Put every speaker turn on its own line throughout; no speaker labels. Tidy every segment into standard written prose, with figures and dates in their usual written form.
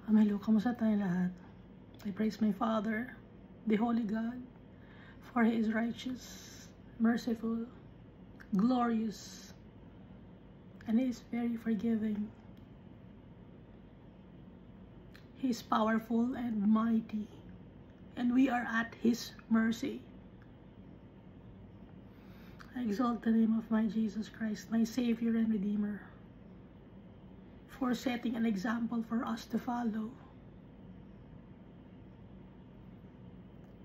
Hello, kamusta tayo lahat? I praise my Father, the Holy God, for He is righteous, merciful, glorious, and He is very forgiving. He is powerful and mighty, and we are at His mercy. I exalt the name of my Jesus Christ, my Savior and Redeemer, for setting an example for us to follow.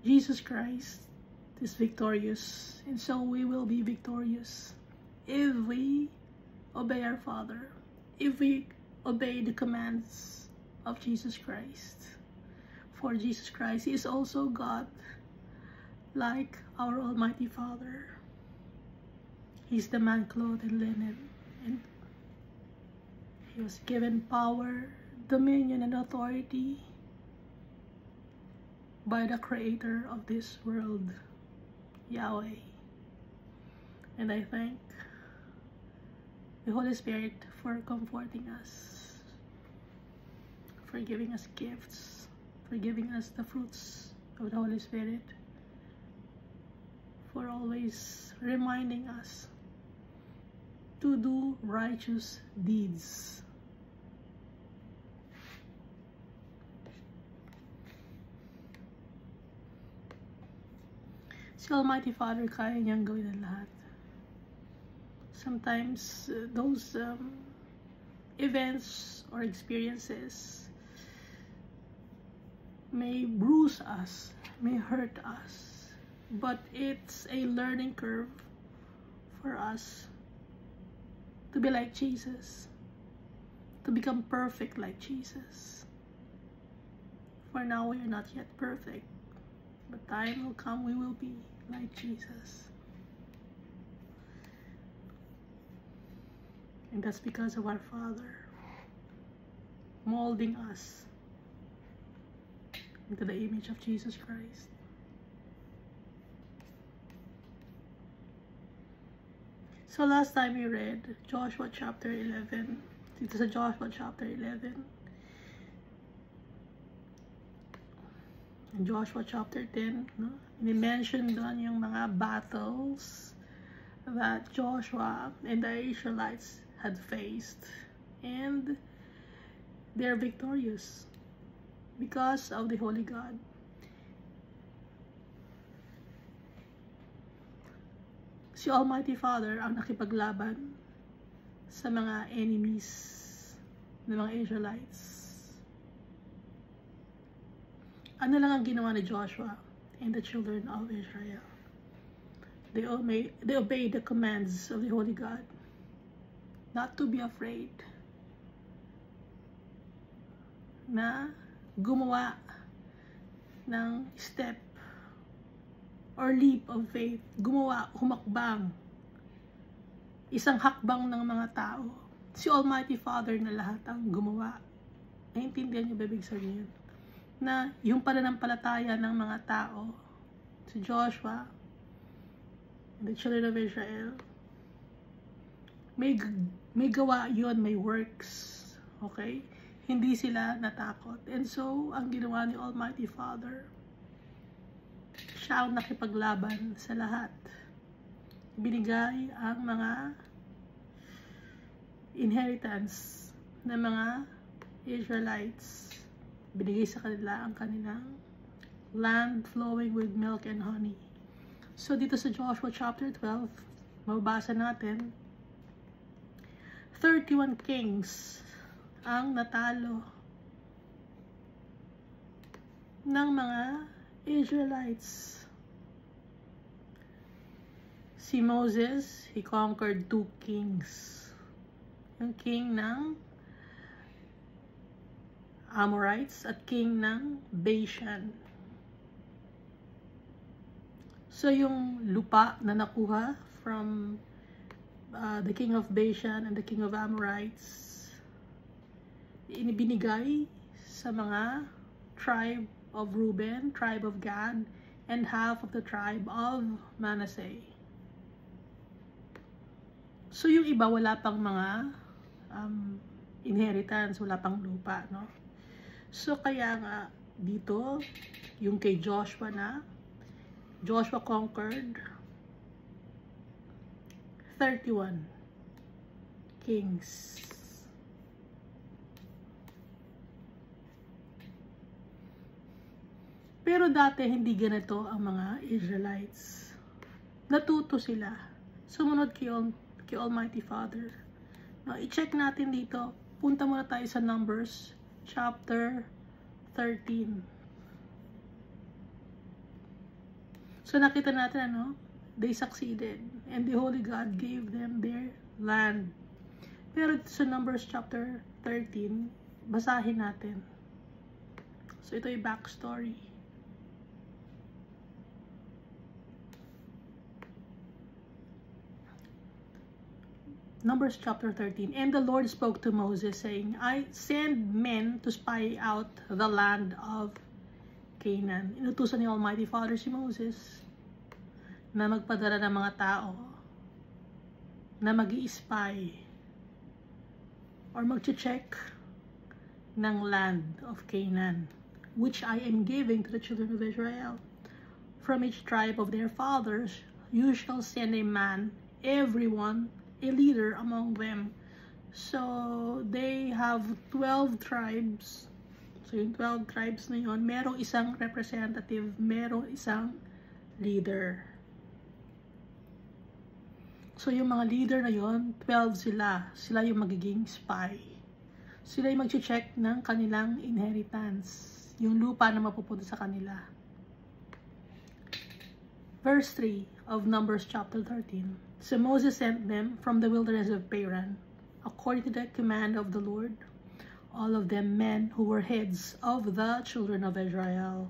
Jesus Christ is victorious, and so we will be victorious if we obey our Father, if we obey the commands of Jesus Christ. For Jesus Christ is also God, like our Almighty Father. He's the man clothed in linen, and He was given power, dominion, and authority by the Creator of this world, Yahweh. And I thank the Holy Spirit for comforting us, for giving us gifts, for giving us the fruits of the Holy Spirit, for always reminding us to do righteous deeds. Si Almighty Father, kaya niyang gawin ang lahat. Sometimes those events or experiences may bruise us, may hurt us, but it's a learning curve for us to be like Jesus, to become perfect like Jesus. For now, we are not yet perfect, but time will come we will be like Jesus. And that's because of our Father molding us into the image of Jesus Christ. So last time we read Joshua chapter 11. Dito sa Joshua chapter 11. In Joshua chapter 10, no? Ni-mention doon yung mga battles that Joshua and the Israelites had faced. And they're victorious because of the Holy God. Si Almighty Father ang nakipaglaban sa mga enemies ng mga Israelites. Ano lang ang ginawa ni Joshua and the children of Israel? They obeyed the commands of the Holy God, not to be afraid, na gumawa ng step or leap of faith, gumawa, humakbang, isang hakbang ng mga tao. Si Almighty Father na lahat ang gumawa. Naintindihan niyo ba ibig sabihin? Na yung pananampalataya ng mga tao, si Joshua and the children of Israel, may gawa yun, may works. Okay? Hindi sila natakot. And so, ang ginawa ni Almighty Father, siya ang nakipaglaban sa lahat. Binigay ang mga inheritance ng mga Israelites. Binigay sa kanila ang kanilang land flowing with milk and honey. So dito sa Joshua chapter 12, mababasa natin 31 kings ang natalo ng mga Israelites. Si Moses, he conquered 2 kings. Yung king ng Amorites at king ng Bashan. So yung lupa na nakuha from the king of Bashan and the king of Amorites, inibinigay sa mga tribe of Reuben, tribe of Gad, and half of the tribe of Manasseh. So yung iba wala pang mga inheritance, wala pang lupa, no? So kaya nga dito, yung kay Joshua na, Joshua conquered 31 kings. Pero dati hindi ganito ang mga Israelites. Natuto sila. Sumunod kay Almighty Father. Now, i-check natin dito. Punta muna tayo sa Numbers chapter 13. So nakita natin ano? They succeeded. And the Holy God gave them their land. Pero sa Numbers chapter 13, basahin natin. So ito yung backstory. Numbers chapter 13. And the Lord spoke to Moses, saying, I send men to spy out the land of Canaan. Inutusan ni Almighty Father si Moses na magpadala ng mga tao na mag-i-spy or mag-check ng land of Canaan, which I am giving to the children of Israel. From each tribe of their fathers, you shall send a man, everyone a leader among them. So they have 12 tribes. So yung 12 tribes na yun, merong isang representative, merong isang leader. So yung mga leader na yun, 12 sila. Sila yung magiging spy. Sila yung mag-check ng kanilang inheritance. Yung lupa na mapupunta sa kanila. Verse 3 of Numbers chapter 13. So Moses sent them from the wilderness of Paran, according to the command of the Lord, all of them men who were heads of the children of Israel.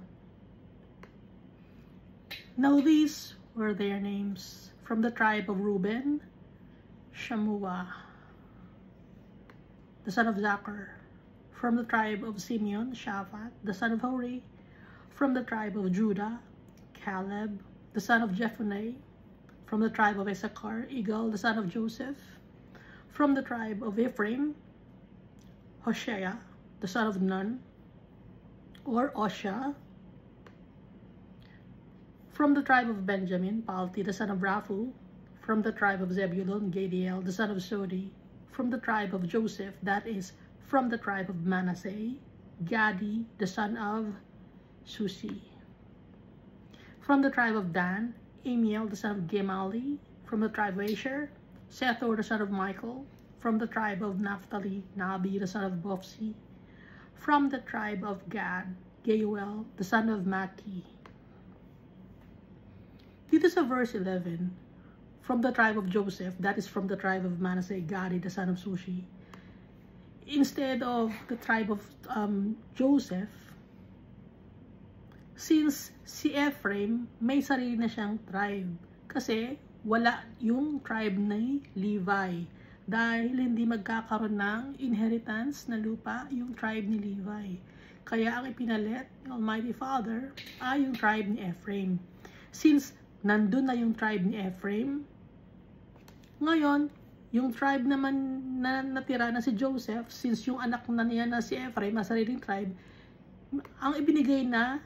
Now these were their names. From the tribe of Reuben, Shammua, the son of Zachar. From the tribe of Simeon, Shaphat, the son of Hori. From the tribe of Judah, Caleb, the son of Jephunneh. From the tribe of Issachar, Igal, the son of Joseph. From the tribe of Ephraim, Hoshea, the son of Nun, or Osha. From the tribe of Benjamin, Palti, the son of Raphu. From the tribe of Zebulun, Gadiel, the son of Sodi. From the tribe of Joseph, that is, from the tribe of Manasseh, Gadi, the son of Susi. From the tribe of Dan, Amiel, the son of Gemali. From the tribe of Asher, Sethor, the son of Michael. From the tribe of Naphtali, Nabi, the son of Bopsi. From the tribe of Gad, Geuel, the son of Maki. Dito sa verse 11, from the tribe of Joseph, that is from the tribe of Manasseh, Gadi, the son of Sushi. Instead of the tribe of Joseph, since si Ephraim, may sarili na siyang tribe. Kasi wala yung tribe ni Levi. Dahil hindi magkakaroon ng inheritance na lupa yung tribe ni Levi. Kaya ang ipinalit ng Almighty Father ay yung tribe ni Ephraim. Since nandun na yung tribe ni Ephraim, ngayon, yung tribe naman na natira na si Joseph, since yung anak na niya na si Ephraim, na sariling tribe, ang ibinigay na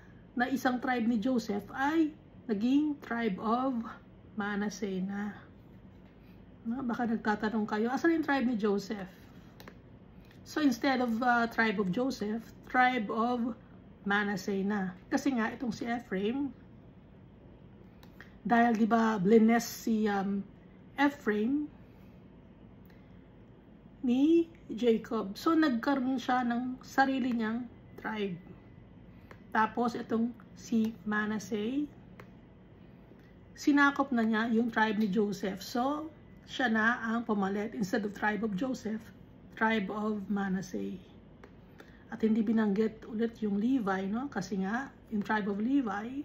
isang tribe ni Joseph ay naging tribe of Manasseh na. No? Baka nagtatanong kayo, asan yung tribe ni Joseph? So instead of tribe of Joseph, tribe of Manasseh na. Kasi nga itong si Ephraim, dahil di ba blines si Ephraim ni Jacob. So nagkaroon siya ng sarili niyang tribe. Tapos, itong si Manasseh, sinakop na niya yung tribe ni Joseph. So, siya na ang pumalit. Instead of tribe of Joseph, tribe of Manasseh. At hindi binanggit ulit yung Levi, no? Kasi nga, yung tribe of Levi,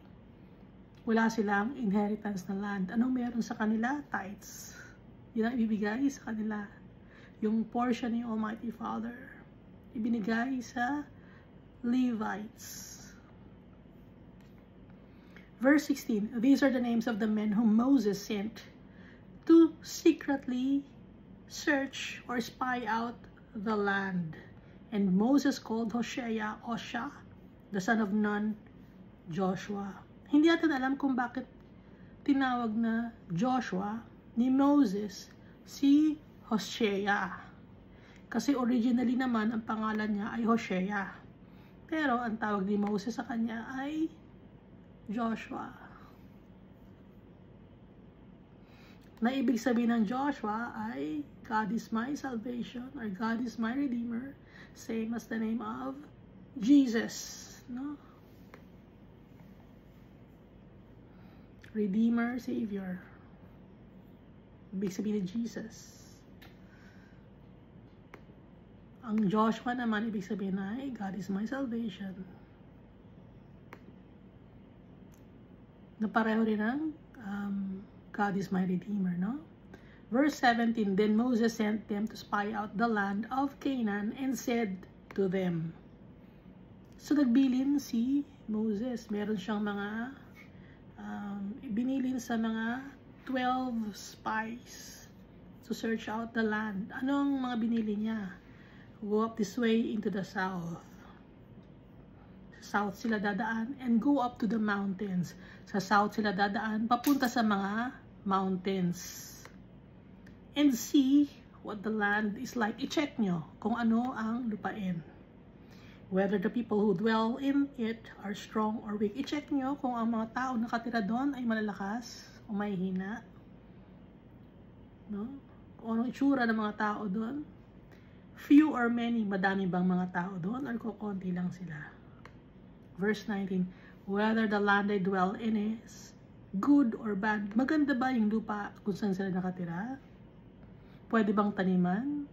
wala silang inheritance na land. Anong meron sa kanila? Tithes. Yun ang ibibigay sa kanila. Yung portion ni Almighty Father, ibinigay sa Levites. Verse 16, these are the names of the men whom Moses sent to secretly search or spy out the land. And Moses called Hosea, the son of Nun, Joshua. Hindi natin alam kung bakit tinawag na Joshua ni Moses si Hosea. Kasi originally naman ang pangalan niya ay Hosea. Pero ang tawag ni Moses sa kanya ay Joshua. Na ibig sabihin ng Joshua ay God is my salvation or God is my redeemer. Same as the name of Jesus, no? Redeemer, Savior. Ibig sabihin ni Jesus. Ang Joshua naman, ibig sabihin ay God is my salvation. Napareho rin ang God is my redeemer, no? Verse 17, Then Moses sent them to spy out the land of Canaan and said to them. So nagbilin si Moses. Meron siyang mga ibinilin sa mga 12 spies to search out the land. Anong mga binili niya? Go up this way into the south. Sa south sila dadaan and go up to the mountains. Sa south sila dadaan papunta sa mga mountains. And see what the land is like. I-check nyo kung ano ang lupain. Whether the people who dwell in it are strong or weak. I-check nyo kung ang mga tao nakatira doon ay malalakas o mahihina. No? Kung anong itsura ng mga tao doon. Few or many, madami bang mga tao doon or kukunti lang sila. Verse 19, whether the land they dwell in is good or bad. Maganda ba yung lupa kung saan sila nakatira? Pwede bang taniman?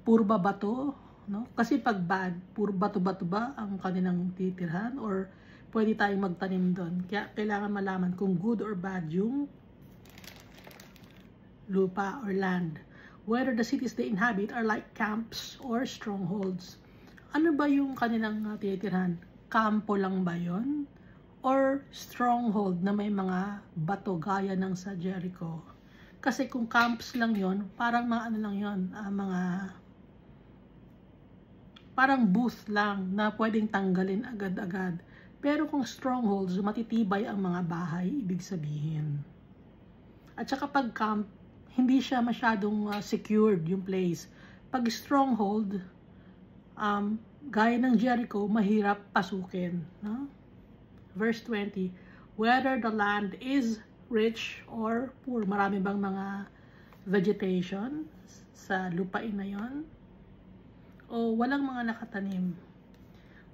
Puro ba bato? No? Kasi pag bad, puro bato-bato ba ang kanilang titirhan? Or pwede tayong magtanim doon? Kaya kailangan malaman kung good or bad yung lupa or land. Whether the cities they inhabit are like camps or strongholds. Ano ba yung kanilang titirhan? Kampo lang ba yun? Or stronghold na may mga bato gaya ng sa Jericho? Kasi kung camps lang yon, parang mga ano lang yon, parang booth lang na pwedeng tanggalin agad-agad. Pero kung strongholds, matitibay ang mga bahay, ibig sabihin. At saka pag camp, hindi siya masyadong secured yung place. Pag stronghold, gaya ng Jericho, mahirap pasukin. No? Verse 20, whether the land is rich or poor. Marami bang mga vegetation sa lupain na yon? O walang mga nakatanim?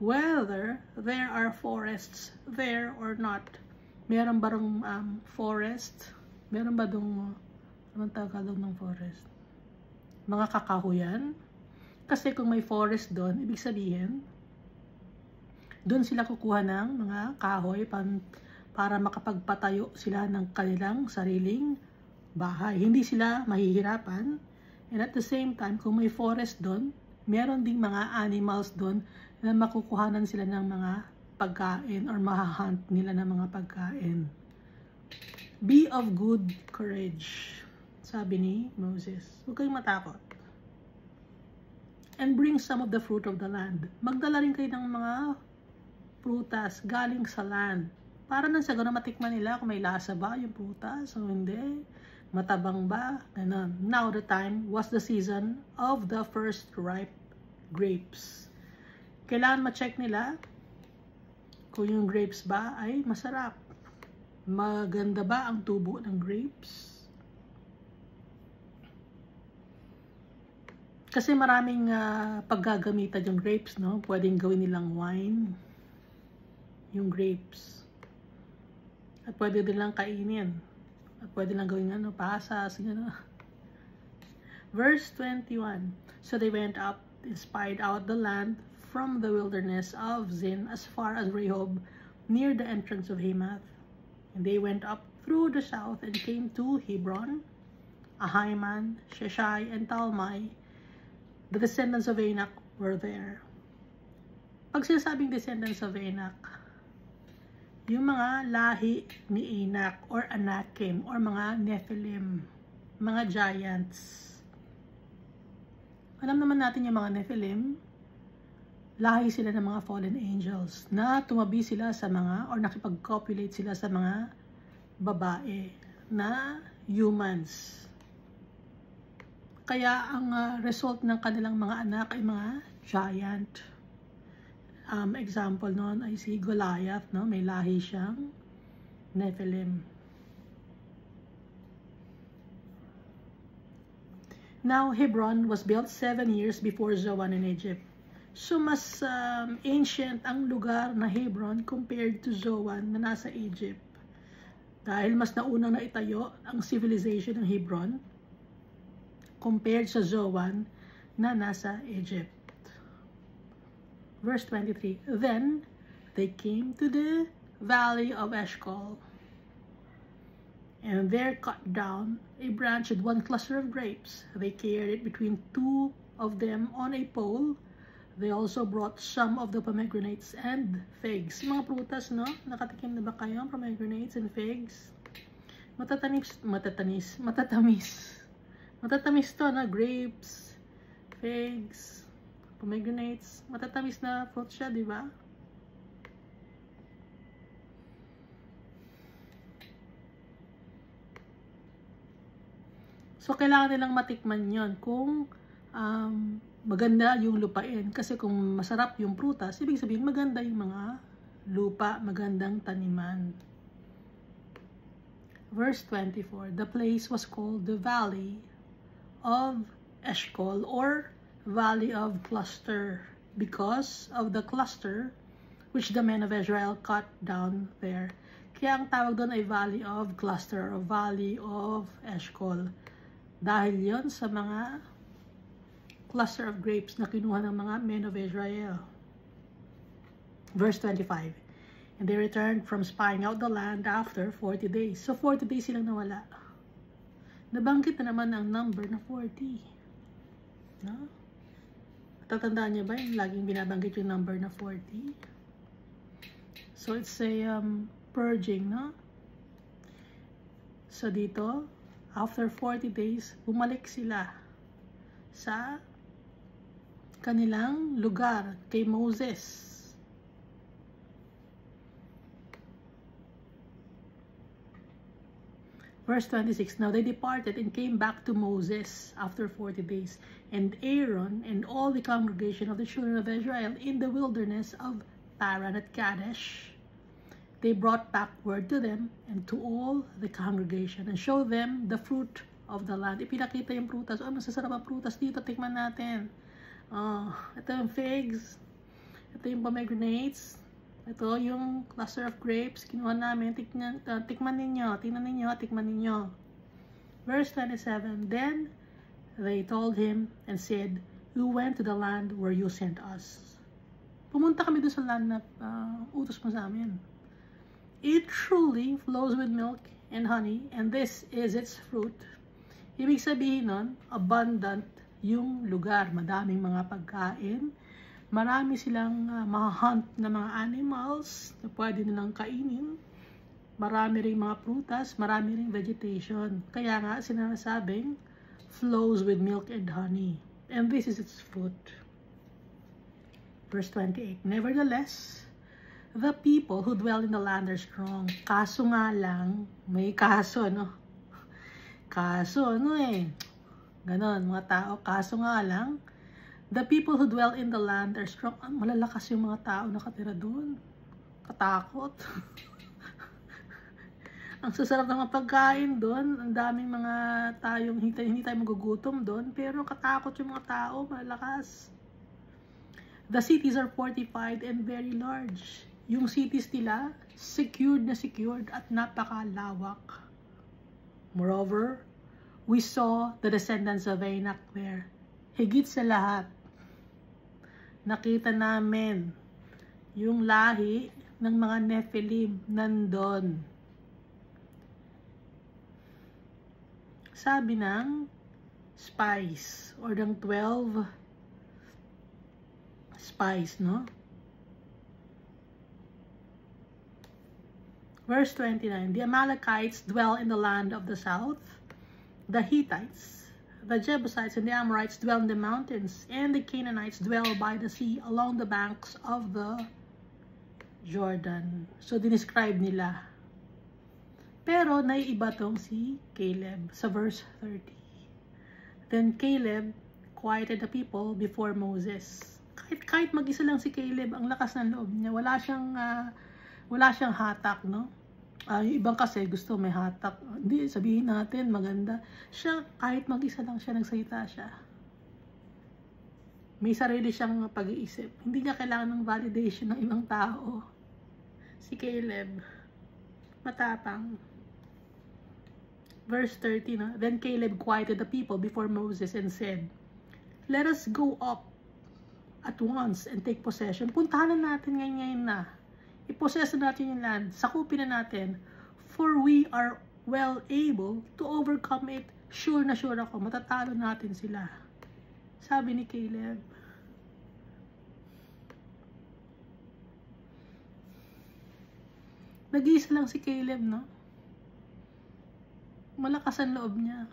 Whether there are forests there or not. Meron ba rong forest? Meron ba dong, anong Tagalog ng forest? Mga kakahuyan? Kasi kung may forest doon, ibig sabihin, doon sila kukuha ng mga kahoy para makapagpatayo sila ng kanilang sariling bahay. Hindi sila mahihirapan. And at the same time, kung may forest doon, meron ding mga animals doon na makukuhanan sila ng mga pagkain or mahahunt nila ng mga pagkain. Be of good courage, sabi ni Moses. Huwag kayong matakot. And bring some of the fruit of the land. Magdala rin kayo ng mga prutas galing sa land. Para nang sa gano'n matikman nila kung may lasa ba yung prutas o hindi. Matabang ba? Ganun. Now the time was the season of the first ripe grapes. Kailangan ma-check nila kung yung grapes ba ay masarap. Maganda ba ang tubo ng grapes? Kasi maraming paggagamitan yung grapes, no? Pwedeng gawin nilang wine yung grapes. At pwede din lang kainin. At pwede lang gawin pasas, gano'n. Verse 21. So they went up and spied out the land from the wilderness of Zin as far as Rehob, near the entrance of Hamath. And they went up through the south and came to Hebron, Ahiman, Sheshai, and Talmai. The descendants of Anak were there. Pag sinasabing descendants of Anak, yung mga lahi ni Anak or Anakim or mga Nephilim, mga giants. Alam naman natin yung mga Nephilim, lahi sila ng mga fallen angels na tumabi sila sa mga, or nakipag-copulate sila sa mga babae na humans. Kaya ang result ng kanilang mga anak ay mga giant. Example noon ay si Goliath, no? May lahi siyang Nephilim. Now, Hebron was built 7 years before Zoan in Egypt. So, mas ancient ang lugar na Hebron compared to Zoan na nasa Egypt. Dahil mas naunang na itayo ang civilization ng Hebron compared sa Zoan na nasa Egypt. Verse 23, Then they came to the valley of Eshcol, and there cut down a branch with one cluster of grapes. They carried it between 2 of them on a pole. They also brought some of the pomegranates and figs. Mga prutas, no? Nakatikim na ba kayo ng pomegranates and figs? Matatamis to, no? Grapes, figs, pomegranates. Matatamis na fruit siya, di ba? So, kailangan nilang matikman yon kung maganda yung lupain. Kasi kung masarap yung prutas, ibig sabihin maganda yung mga lupa, magandang taniman. Verse 24, the place was called the Valley of Eshcol, or Valley of Cluster, because of the cluster which the men of Israel cut down there. Kaya ang tawag doon ay Valley of Cluster, or Valley of Eshcol. Dahil yon sa mga cluster of grapes na kinuha ng mga men of Israel. Verse 25, and they returned from spying out the land after 40 days. So 40 days silang nawala. Nabanggit na naman ang number na 40. No? Tatandaan niyo ba yung laging binabanggit yung number na 40? So it's a purging, no? So dito, after 40 days, bumalik sila sa kanilang lugar kay Moses. Verse 26, now they departed and came back to Moses after 40 days, and Aaron and all the congregation of the children of Israel in the wilderness of Paran at Kadesh. They brought back word to them and to all the congregation and showed them the fruit of the land. Ipinakita yung prutas. Oh, masasarap ang prutas dito. Tikman natin. Ito yung figs. Ito yung pomegranates. Ito yung cluster of grapes. Kinuha namin. Tikman ninyo. Tingnan ninyo. Tikman ninyo. Verse 27. Then they told him and said, we went to the land where you sent us. Pumunta kami doon sa land na utos mo sa amin. It truly flows with milk and honey, and this is its fruit. Ibig sabihin nun, abundant yung lugar. Madaming mga pagkain. Marami silang mahunt na mga animals na pwede nilang kainin. Marami ring mga prutas, marami ring vegetation. Kaya nga sinasabing, flows with milk and honey. And this is its fruit. Verse 28, nevertheless, the people who dwell in the land are strong. Kaso nga lang, may kaso, no? Kaso, ano eh? Ganon, mga tao. Kaso nga lang, the people who dwell in the land are strong. Malalakas yung mga tao nakatira doon. Katakot. Ang sasarap ng mga pagkain doon. Ang daming mga tayong hindi tayo magugutom doon. Pero katakot yung mga tao. Malalakas. The cities are fortified and very large. Yung cities nila, secured at napakalawak. Moreover, we saw the descendants of Anak there. Higit sa lahat, nakita namin yung lahi ng mga Nephilim nandun. Sabi ng spies, or ng 12 spies, no? Verse 29, the Amalekites dwell in the land of the south, the Hittites, The Jebusites and the Amorites dwell in the mountains, and the Canaanites dwell by the sea along the banks of the Jordan. So, dinescribe nila. Pero, naiiba tong si Caleb sa verse 30. Then Caleb quieted the people before Moses. Kahit mag-isa lang si Caleb, ang lakas ng loob niya. Wala siyang hatak, no? Yung ibang kasi gusto may hatak. Hindi, sabihin natin, maganda. Siya, kahit mag-isa lang siya, nagsalita siya. May sarili siyang pag-iisip. Hindi niya kailangan ng validation ng ibang tao. Si Caleb, matapang. Verse 30, no? Then Caleb quieted the people before Moses and said, "Let us go up at once and take possession." Puntahan na natin ngayon na. I-possess na natin yung land. Sakupin na natin. For we are well able to overcome it. Sure na sure ako. Matatalo natin sila. Sabi ni Caleb. Nag-iisa lang si Caleb, no? Malakas ang loob niya.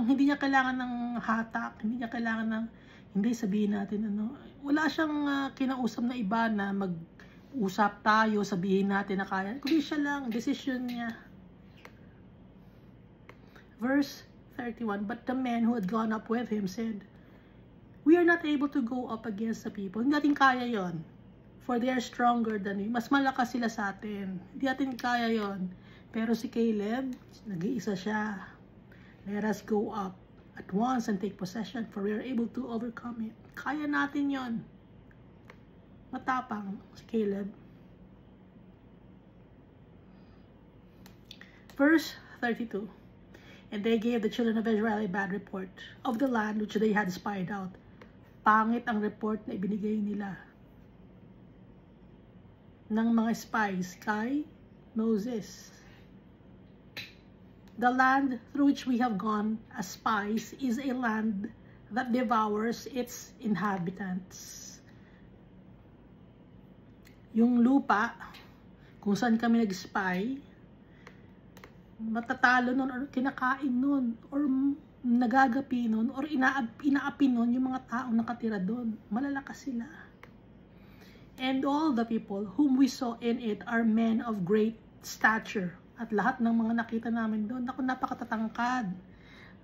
Hindi niya kailangan ng hatak. Hindi niya kailangan ng, hindi sabihin natin, ano. Wala siyang kinausap na iba na usap tayo, sabihin natin na kaya. Kundi siya lang, decision niya. Verse 31, but the men who had gone up with him said, "We are not able to go up against the people." Hindi natin kaya yon, for they are stronger than we. Mas malakas sila sa atin. Hindi natin kaya yon. Pero si Caleb, nag-iisa siya. Let us go up at once and take possession, for we are able to overcome it. Kaya natin yon. Matapang si Caleb. Verse 32. And they gave the children of Israel a bad report of the land which they had spied out. Pangit ang report na ibinigay nila ng mga spies kay Moses. The land through which we have gone as spies is a land that devours its inhabitants. Yung lupa, kung saan kami nag-spy, matatalo nun, or kinakain nun, or nagagapi nun, or inaapi nun yung mga taong nakatira doon. Malalakas sila. And all the people whom we saw in it are men of great stature. At lahat ng mga nakita namin doon, ako, napakatatangkad.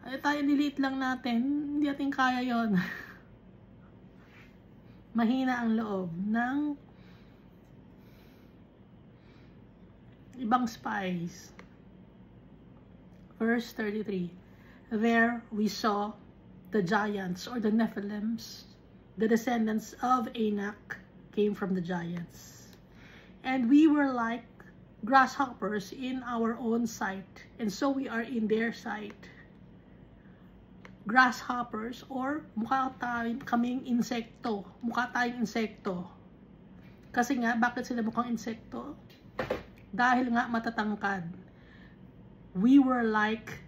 Ay, tayo niliit lang natin, hindi natin kaya yon. Mahina ang loob ng ibang spies. Verse 33. There we saw the giants, or the Nephilims, the descendants of Anak came from the giants. And we were like grasshoppers in our own sight, and so we are in their sight. Grasshoppers, or mukha kaming insekto. Mukha tayong insekto. Kasi nga, bakit sila mukhang insekto? Dahil nga matatangkad. We were like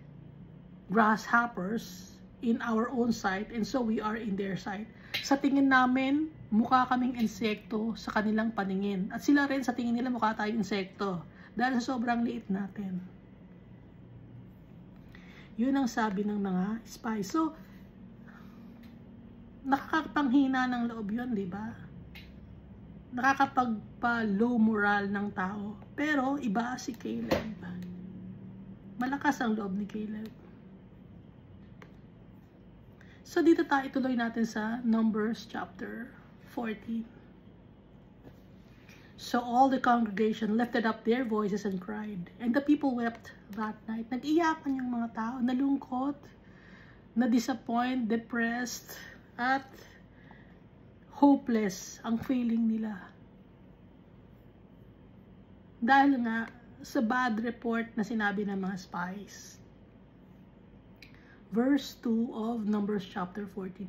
grasshoppers in our own sight, and so we are in their sight. Sa tingin namin, mukha kaming insekto sa kanilang paningin. At sila rin, sa tingin nila, mukha tayong insekto. Dahil sa sobrang liit natin. Yun ang sabi ng mga spies. So, nakakapanghina ng loob yun, di ba? Nakakapagpa-low moral ng tao. Pero, iba si Caleb. Malakas ang loob ni Caleb. So, dito tayo ituloy natin sa Numbers chapter 14. So, all the congregation lifted up their voices and cried. And the people wept that night. Nag-iyakan yung mga tao. Nalungkot, na-disappoint, depressed, at hopeless ang feeling nila. Dahil nga sa bad report na sinabi ng mga spies. Verse 2 of Numbers chapter 14.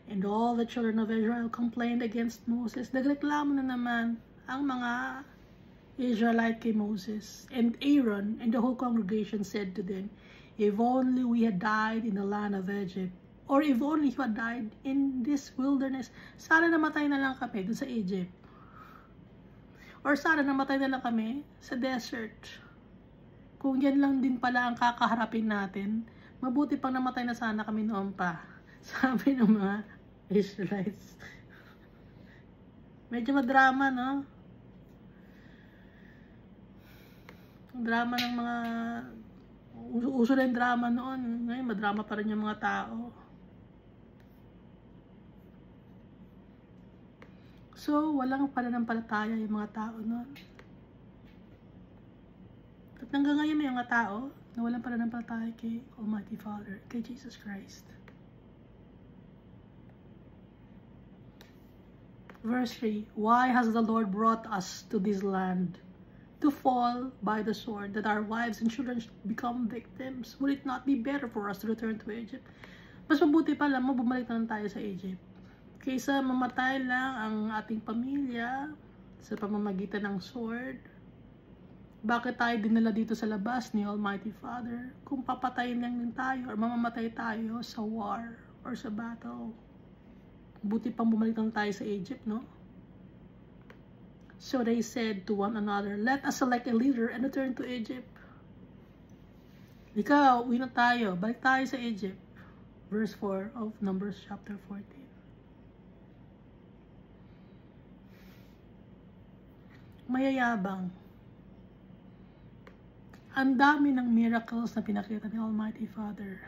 And all the children of Israel complained against Moses. Nagreklamo na naman ang mga Israelite kay Moses. And Aaron and the whole congregation said to them, "If only we had died in the land of Egypt, or if only you had died in this wilderness." Sana namatay na lang kami dun sa Egypt. Or sana namatay na lang kami sa desert. Kung yan lang din pala ang kakaharapin natin, Mabuti pang namatay na sana kami noon pa. Sabi ng mga Israelites. Medyo madrama, no? Ang drama ng mga... Uso na yung drama noon. Ngayon, madrama pa rin yung mga tao. So, walang pananampalataya yung mga tao noon. At hanggang ngayon may mga tao na walang pananampalataya kay Almighty Father, kay Jesus Christ. Verse 3, why has the Lord brought us to this land to fall by the sword, that our wives and children should become victims? Would it not be better for us to return to Egypt? Mas mabuti pa lang mo, bumalik na lang tayo sa Egypt. Kaysa mamatay lang ang ating pamilya sa pamamagitan ng sword. Bakit tayo dinala dito sa labas ni Almighty Father? Kung papatayin lang din tayo or mamamatay tayo sa war or sa battle. Buti pang bumalik lang tayo sa Egypt, no? So they said to one another, let us select a leader and return to Egypt. Ikaw, uwi na tayo. Balik tayo sa Egypt. Verse 4 of Numbers chapter 14. Mayayabang. Ang dami ng miracles na pinakita ni Almighty Father.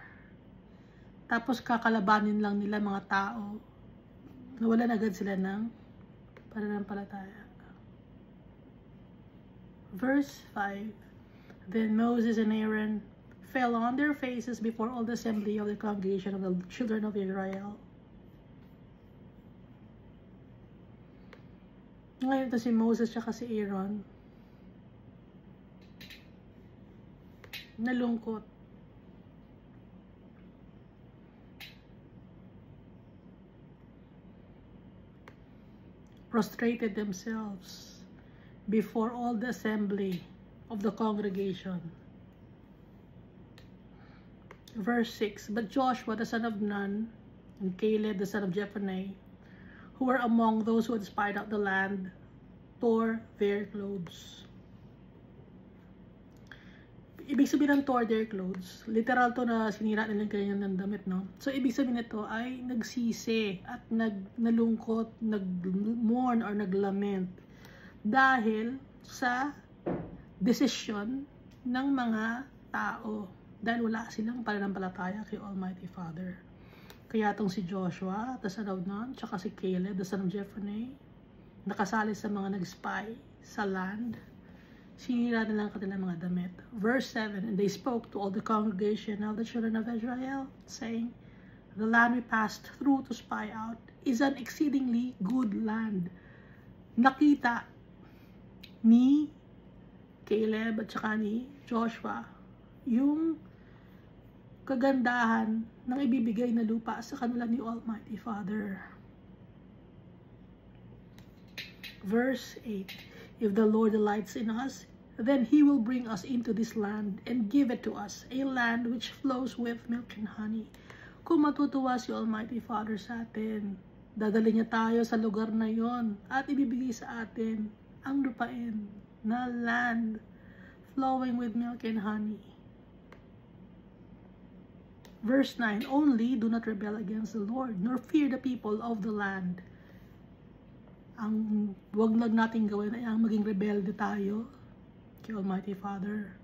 Tapos kakalabanin lang nila mga tao. Nawalan agad sila ng pananampalataya. Verse 5. Then Moses and Aaron fell on their faces before all the assembly of the congregation of the children of Israel. Ngayon ito si Moses at si Aaron. Nalungkot. Prostrated themselves before all the assembly of the congregation. Verse 6, but Joshua the son of Nun and Caleb the son of Jephunneh, who were among those who had spied out the land, tore their clothes. Ibig sabihin ng tore their clothes, literal to na sinira nila yung kanyang damit, no? So, ibig sabihin nito ay nagsisi at nalungkot, nag-mourn or naglament dahil sa desisyon ng mga tao. Dahil wala silang pananampalataya kay Almighty Father. Kaya itong si Joshua, the son of Nun, tsaka si Caleb, the son of Jephunneh, nakasali sa mga nag-spy sa land. Sinira nilang kanilang mga damit. Verse 7, and they spoke to all the congregation of the children of Israel, saying, the land we passed through to spy out is an exceedingly good land. Nakita ni Caleb at saka ni Joshua yung kagandahan ng ibibigay na lupa sa kanila ni Almighty Father. Verse 8, if the Lord delights in us, then He will bring us into this land and give it to us, a land which flows with milk and honey. Kung matutuwa si Almighty Father sa atin, dadali niya tayo sa lugar na yon at ibibigay sa atin ang lupain na land flowing with milk and honey. Verse 9, only do not rebel against the Lord, nor fear the people of the land. Ang wag lang natin gawin ay ang maging rebelde tayo kay Almighty Father.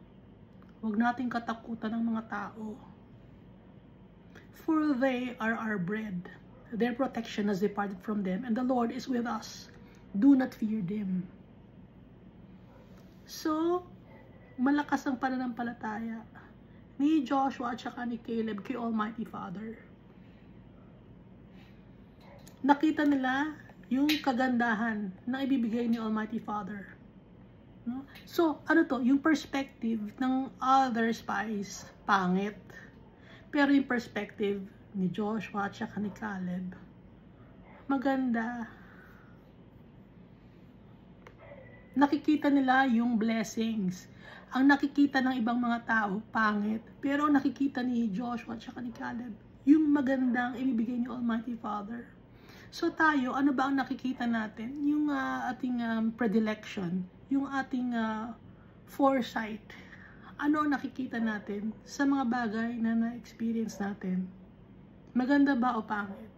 Wag natin katakutan ng mga tao. For they are our bread. Their protection has departed from them, and the Lord is with us. Do not fear them. So, malakas ang pananampalataya ni Joshua at saka ni Caleb kay Almighty Father. Nakita nila yung kagandahan na ibibigay ni Almighty Father. No? So, ano to? Yung perspective ng other spies, pangit. Pero yung perspective ni Joshua at saka ni Caleb, maganda. Nakikita nila yung blessings. Ang nakikita ng ibang mga tao, pangit. Pero nakikita ni Joshua at saka ni Caleb, yung magandang ibibigay ni Almighty Father. So tayo, ano ba ang nakikita natin? Yung ating predilection, yung ating foresight. Ano ang nakikita natin sa mga bagay na na-experience natin? Maganda ba o pangit?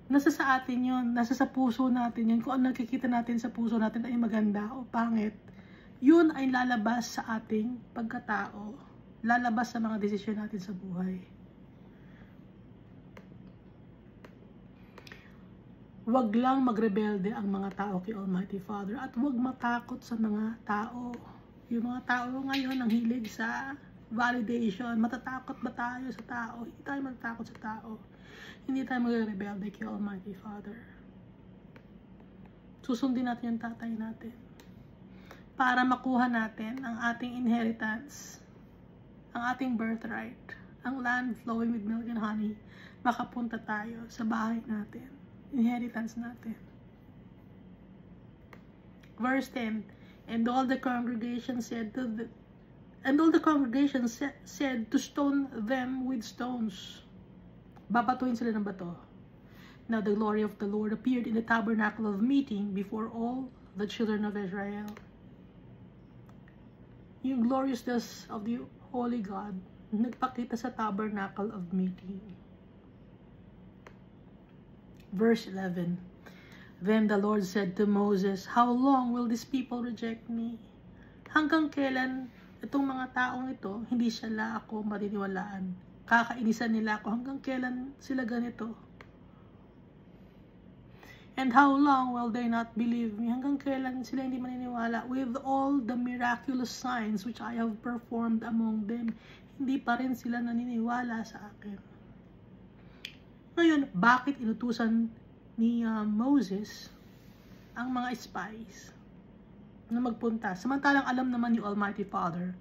Nasa sa atin yun, nasa sa puso natin yun. Kung ano nakikita natin sa puso natin ay maganda o pangit, yun ay lalabas sa ating pagkatao. Lalabas sa mga desisyon natin sa buhay. Huwag lang magrebelde ang mga tao kay Almighty Father at huwag matakot sa mga tao. Yung mga tao ngayon ang hilig sa validation. Matatakot ba tayo sa tao? Hindi tayo matatakot sa tao. Hindi tayo magrebelde kay Almighty Father. Susundin natin yung tatay natin para makuha natin ang ating inheritance, ang ating birthright, ang land flowing with milk and honey. Makapunta tayo sa bahay natin, inheritance natin. Verse 10, and all the congregation said to stone them with stones. Babatuhin sila ng bato. Now the glory of the Lord appeared in the tabernacle of meeting before all the children of Israel. Yung gloriousness of the Holy God nagpakita sa tabernacle of meeting. Verse 11, then the Lord said to Moses, how long will these people reject me? Hanggang kailan itong mga taong ito, hindi sila ako matiniwalaan? Kakainisan nila ako. Hanggang kailan sila ganito? And how long will they not believe me? Hanggang kailan sila hindi maniniwala? With all the miraculous signs which I have performed among them, hindi pa rin sila naniniwala sa akin. Ngayon, bakit inutusan ni Moses ang mga spies na magpunta? Samantalang alam naman ni Almighty Father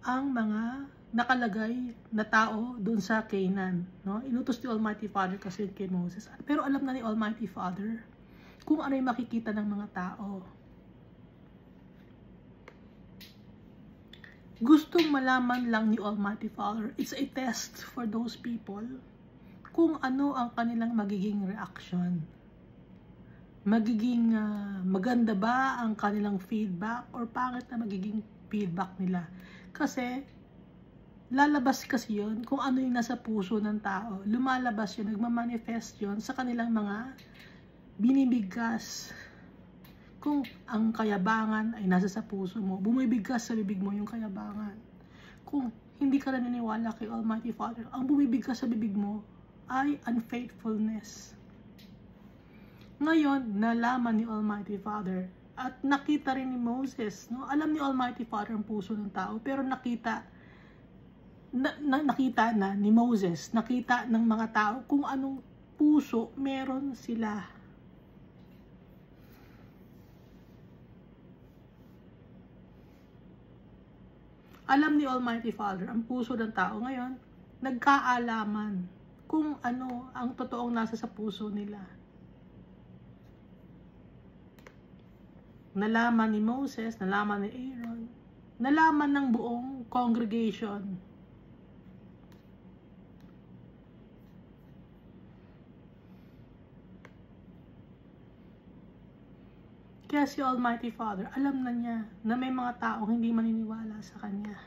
ang mga nakalagay na tao doon sa Canaan, no? Inutos ni Almighty Father kasi kay Moses. Pero alam na ni Almighty Father kung ano yung makikita ng mga tao. Gustong malaman lang ni Almighty Father, it's a test for those people, kung ano ang kanilang magiging reaction. Magiging maganda ba ang kanilang feedback or pangit na magiging feedback nila. Kasi lalabas kasi yun kung ano yung nasa puso ng tao. Lumalabas yun, nagmamanifest yun sa kanilang mga binibigkas. Kung ang kayabangan ay nasa sa puso mo, bumibigkas sa bibig mo yung kayabangan. Kung hindi ka naniniwala kay Almighty Father, ang bumibigkas sa bibig mo ay unfaithfulness. Ngayon, nalaman ni Almighty Father at nakita rin ni Moses, no? Alam ni Almighty Father ang puso ng tao, pero nakita na ni Moses, nakita ng mga tao kung anong puso meron sila. Alam ni Almighty Father ang puso ng tao. Ngayon, nagkaalaman kung ano ang totoong nasa sa puso nila. Nalaman ni Moses, nalaman ni Aaron, nalaman ng buong congregation. Kaya si Almighty Father, alam na niya na may mga taong hindi maniniwala sa Kanya.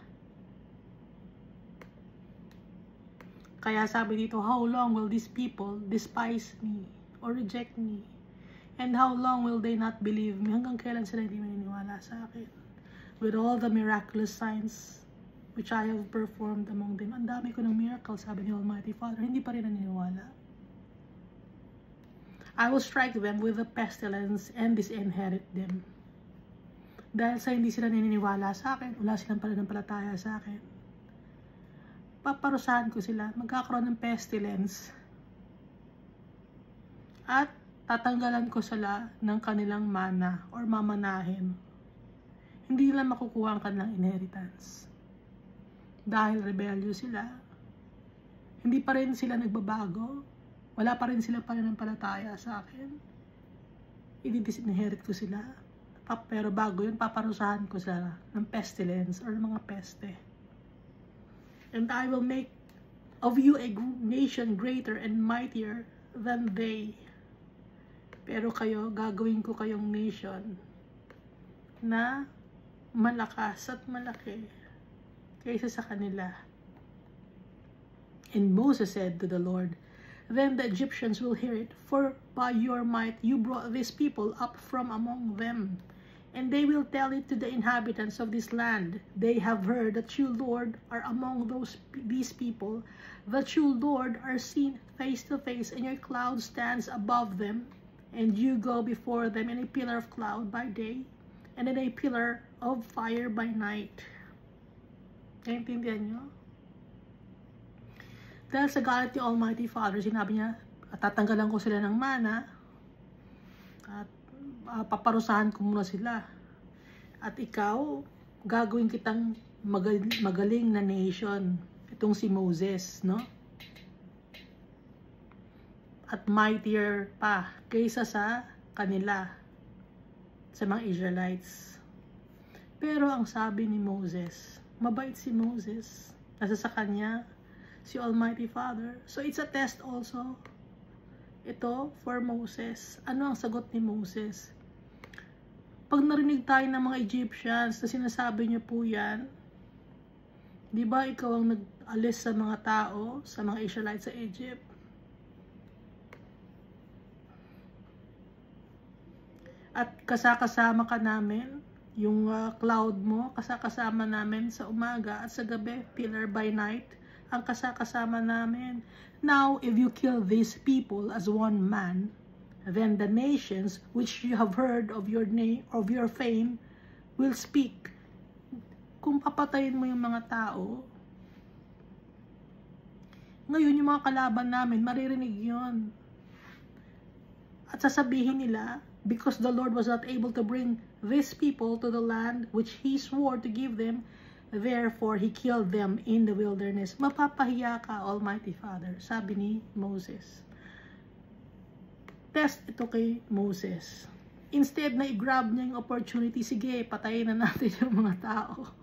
Kaya sabi dito, how long will these people despise me or reject me? And how long will they not believe me? Hanggang kailan sila hindi maniniwala sa akin? With all the miraculous signs which I have performed among them. Ang dami ko ng miracles, sabi ni Almighty Father, hindi pa rin naniniwala. I will strike them with a pestilence and disinherit them. Dahil sa hindi sila naniniwala sa akin, wala silang pananampalataya sa akin, paparusahan ko sila, magkakaroon ng pestilence, at tatanggalan ko sila ng kanilang mana or mamanahin. Hindi nila makukuha ang kanilang inheritance. Dahil rebellious sila, hindi pa rin sila nagbabago, wala pa rin sila pananampalataya sa akin, i-disinherit ko sila. Pero bago yun, paparusahan ko sila ng pestilence or mga peste. And I will make of you a nation greater and mightier than they. Pero kayo, gagawin ko kayong nation na malakas at malaki kaysa sa kanila. And Moses said to the Lord, then the Egyptians will hear it, for by your might you brought these people up from among them. And they will tell it to the inhabitants of this land. They have heard that you, Lord, are among these people, that you, Lord, are seen face to face, and your cloud stands above them, and you go before them in a pillar of cloud by day, and in a pillar of fire by night. Naintindihan nyo? Dahil sa galit ni Almighty Father, sinabi niya, tatanggalan ko sila ng mana, at paparusahan ko muna sila. At ikaw, gagawin kitang magaling na nation. Itong si Moses, no? At mightier pa kaysa sa kanila, sa mga Israelites. Pero ang sabi ni Moses, mabait si Moses. Nasa sa kanya si Almighty Father. So it's a test also. Ito for Moses. Ano ang sagot ni Moses? Pag narinig tayo ng mga Egyptians na sinasabi niyo po yan, di ba ikaw ang nag-alis sa mga tao, sa mga Israelites sa Egypt? At kasakasama ka namin, yung cloud mo, kasakasama namin sa umaga at sa gabi, pillar by night, ang kasakasama namin. Now, if you kill these people as one man, then the nations which you have heard of your name, of your fame, will speak. Kung papatayin mo yung mga tao, ngayon yung mga kalaban namin, maririnig yon. At sasabihin nila, because the Lord was not able to bring these people to the land which He swore to give them, therefore He killed them in the wilderness. Mapapahiya ka, Almighty Father, sabi ni Moses. Test ito kay Moses. Instead na i-grab niya yung opportunity, sige, patayin na natin yung mga tao.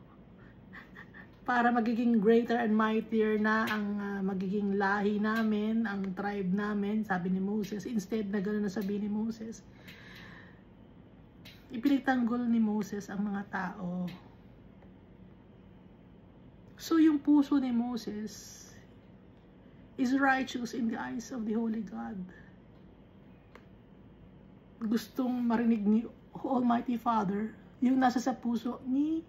Para magiging greater and mightier na ang magiging lahi namin, ang tribe namin, sabi ni Moses. Instead na gano'n na sabi ni Moses, ipinagtanggol ni Moses ang mga tao. So yung puso ni Moses is righteous in the eyes of the Holy God. Gustong marinig ni Almighty Father yung nasa sa puso ni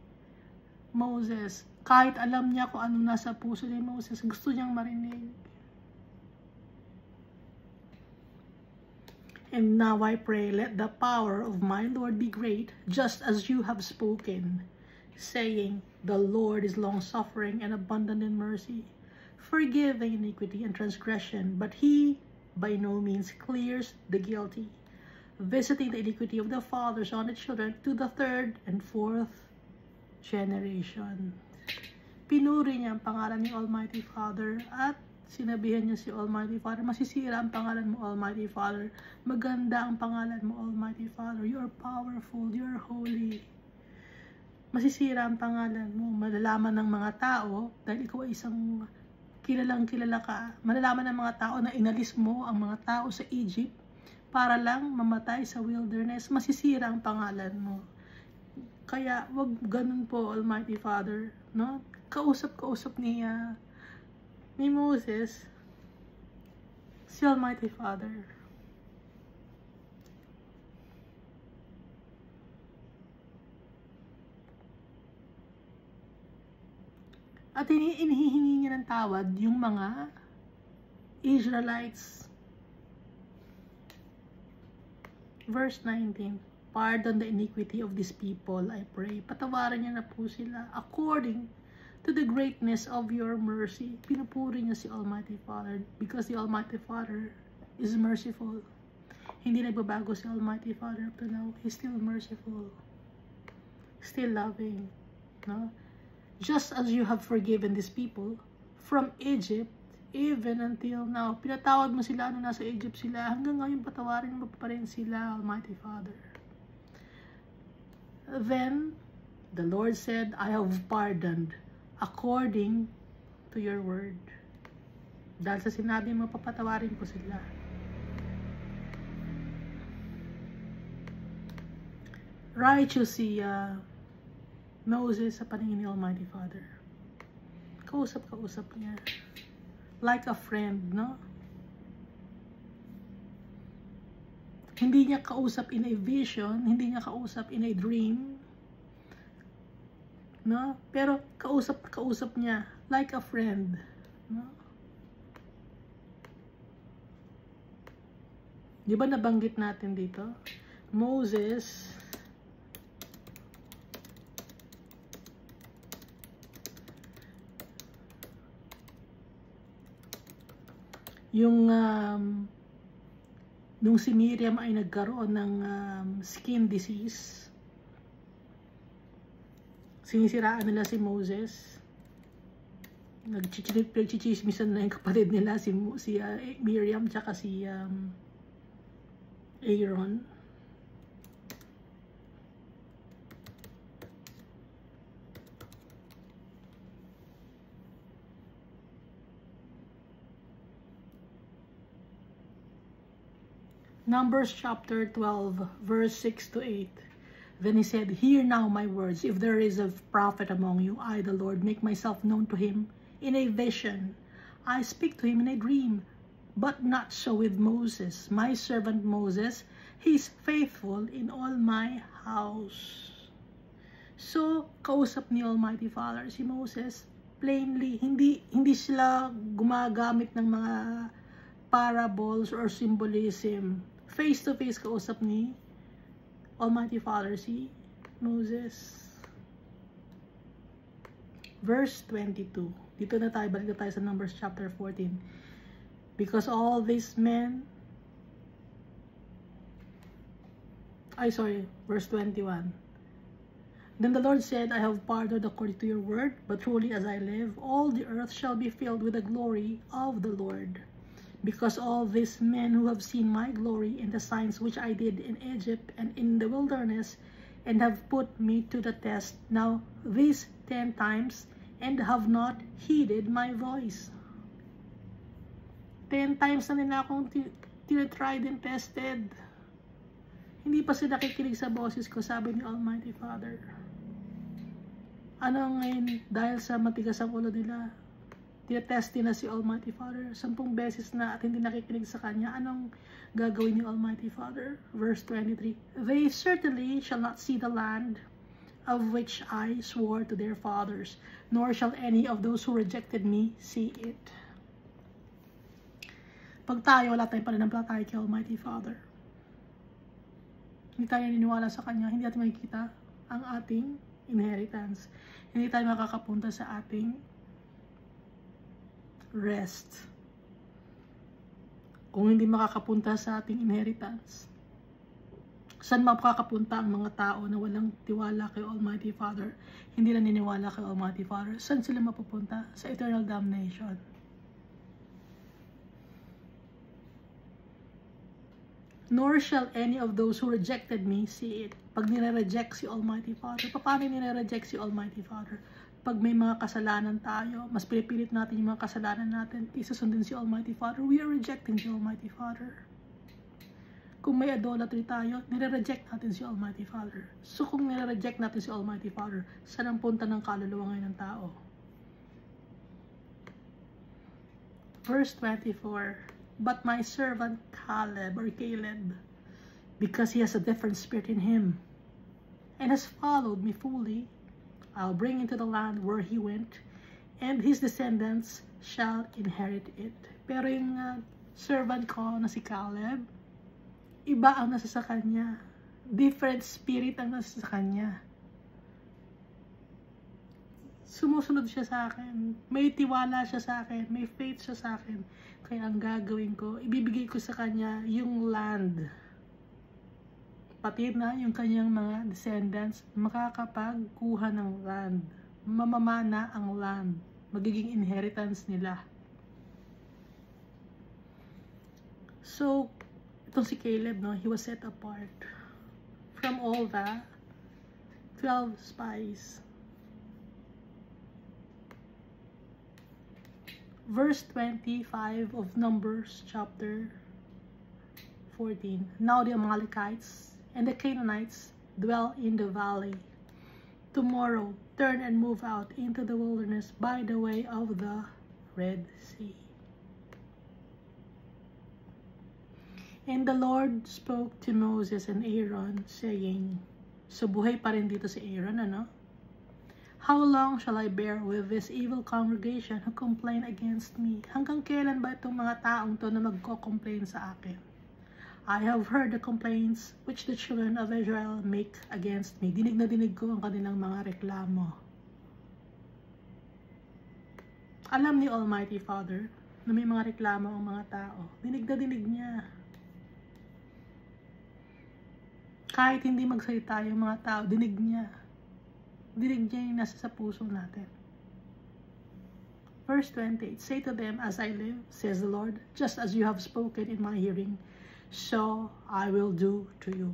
Moses. Kahit alam niya kung ano nasa puso ni Moses, gusto niyang marinig. And now I pray, let the power of my Lord be great, just as you have spoken, saying, the Lord is long-suffering and abundant in mercy, forgiving iniquity and transgression, but He by no means clears the guilty, visiting the iniquity of the fathers on the children to the third and fourth generation. Pinuri niya ang pangalan ni Almighty Father at sinabihan niya si Almighty Father, masisira ang pangalan mo, Almighty Father. Maganda ang pangalan mo, Almighty Father. You are powerful, you are holy. Masisira ang pangalan mo. Malalaman ng mga tao, dahil ikaw ay isang kilalang kilala ka, malalaman ng mga tao na inalis mo ang mga tao sa Egypt para lang mamatay sa wilderness. Masisira ang pangalan mo. Kaya wag ganun po, Almighty Father, no? Kausap ni Moses si Almighty Father. At inihingi niya ng tawad yung mga Israelites. Verse 19, pardon the iniquity of these people, I pray. Patawarin niya na po sila according to the greatness of your mercy. Pinupuri niya si Almighty Father because the Almighty Father is merciful. Hindi nagbabago si Almighty Father up to now. He's still merciful, still loving, no? Just as you have forgiven these people from Egypt, even until now. Pinatawad mo sila nung nasa Egypt sila. Hanggang ngayon patawarin mo pa rin sila, Almighty Father. Then the Lord said, I have pardoned according to your word. Dahil sa sinabi mo, papatawarin ko sila. Righteous si Moses sa paningin ni Almighty Father. Kausap niya. Like a friend, no? Hindi niya kausap in a vision, hindi niya kausap in a dream, no? Pero kausap niya like a friend, no? Di ba nabanggit natin dito? Moses yung nung si Miriam ay nagkaroon ng skin disease, sinisiraan nila si Moses, nagchichismisan na yung kapatid nila, si Miriam tsaka si Aaron. Numbers chapter 12, verse 6 to 8. Then he said, "Hear now my words. If there is a prophet among you, I, the Lord, make myself known to him in a vision. I speak to him in a dream, but not so with Moses, my servant Moses. He is faithful in all my house." So, kausap ni Almighty Father si Moses plainly. Hindi sila gumagamit ng mga parables or symbolism. Face to face kausap ni Almighty Father si Moses. Verse 22. Dito na tayo, balik na tayo sa Numbers chapter 14. Because all these men, verse 21. Then the Lord said, "I have pardoned according to your word, but truly as I live, all the earth shall be filled with the glory of the Lord. Because all these men who have seen my glory and the signs which I did in Egypt and in the wilderness, and have put me to the test now these 10 times, and have not heeded my voice." 10 times na nila akong tried and tested. Hindi pa sila nakikinig sa boses ko, sabi ni Almighty Father. Ano ngayon, dahil sa matigas ang ulo nila, tinetest na si Almighty Father 10 beses na at hindi nakikinig sa Kanya. Anong gagawin ni Almighty Father? Verse 23. "They certainly shall not see the land of which I swore to their fathers, nor shall any of those who rejected me see it." Pag tayo, wala tayong pananampalataya kay Almighty Father, hindi tayo naniniwala sa Kanya, hindi natin makikita ang ating inheritance. Hindi tayo makakapunta sa ating rest. Kung hindi makakapunta sa ating inheritance, saan makakapunta ang mga tao na walang tiwala kay Almighty Father, hindi naniniwala kay Almighty Father? Saan sila mapupunta? Sa eternal damnation. "Nor shall any of those who rejected me see it." Pag nire-reject si Almighty Father, paano nire-reject si Almighty Father? Pag may mga kasalanan tayo, mas pinipilit natin yung mga kasalanan natin, isasundin si Almighty Father, we are rejecting si Almighty Father. Kung may idolatry tayo, nire-reject natin si Almighty Father. So kung nire-reject natin si Almighty Father, saan ang punta ng kaluluwa ngayon ng tao? Verse 24. "But my servant Caleb, because he has a different spirit in him, and has followed me fully, I'll bring into the land where he went, and his descendants shall inherit it." Pero yung servant ko na si Caleb, iba ang nasa sa kanya. Different spirit ang nasa sa kanya. Sumusunod siya sa akin. May tiwala siya sa akin. May faith siya sa akin. Kaya ang gagawin ko, ibibigay ko sa kanya yung land. Pati na yung kanyang mga descendants makakapagkuha ng land. Mamamana ang land. Magiging inheritance nila. So, itong si Caleb, no, he was set apart from all the 12 spies. Verse 25 of Numbers chapter 14. "Now the Amalekites and the Canaanites dwell in the valley. tomorrow turn and move out into the wilderness by the way of the Red Sea. And the Lord spoke to Moses and Aaron, saying, so buhay pa rin dito si Aaron, ano? How long shall I bear with this evil congregation who complain against me? Hanggang kailan ba itong mga taong to na magko-complain sa akin? I have heard the complaints which the children of Israel make against me. Dinig na dinig ko ang kanilang mga reklamo. Alam ni Almighty Father na may mga reklamo ang mga tao. Dinig na dinig niya. Kahit hindi magsalita yung mga tao, dinig niya. Dinig niya yung nasa sa puso natin. Verse 28, say to them, as I live, says the Lord, just as you have spoken in my hearing, so I will do to you.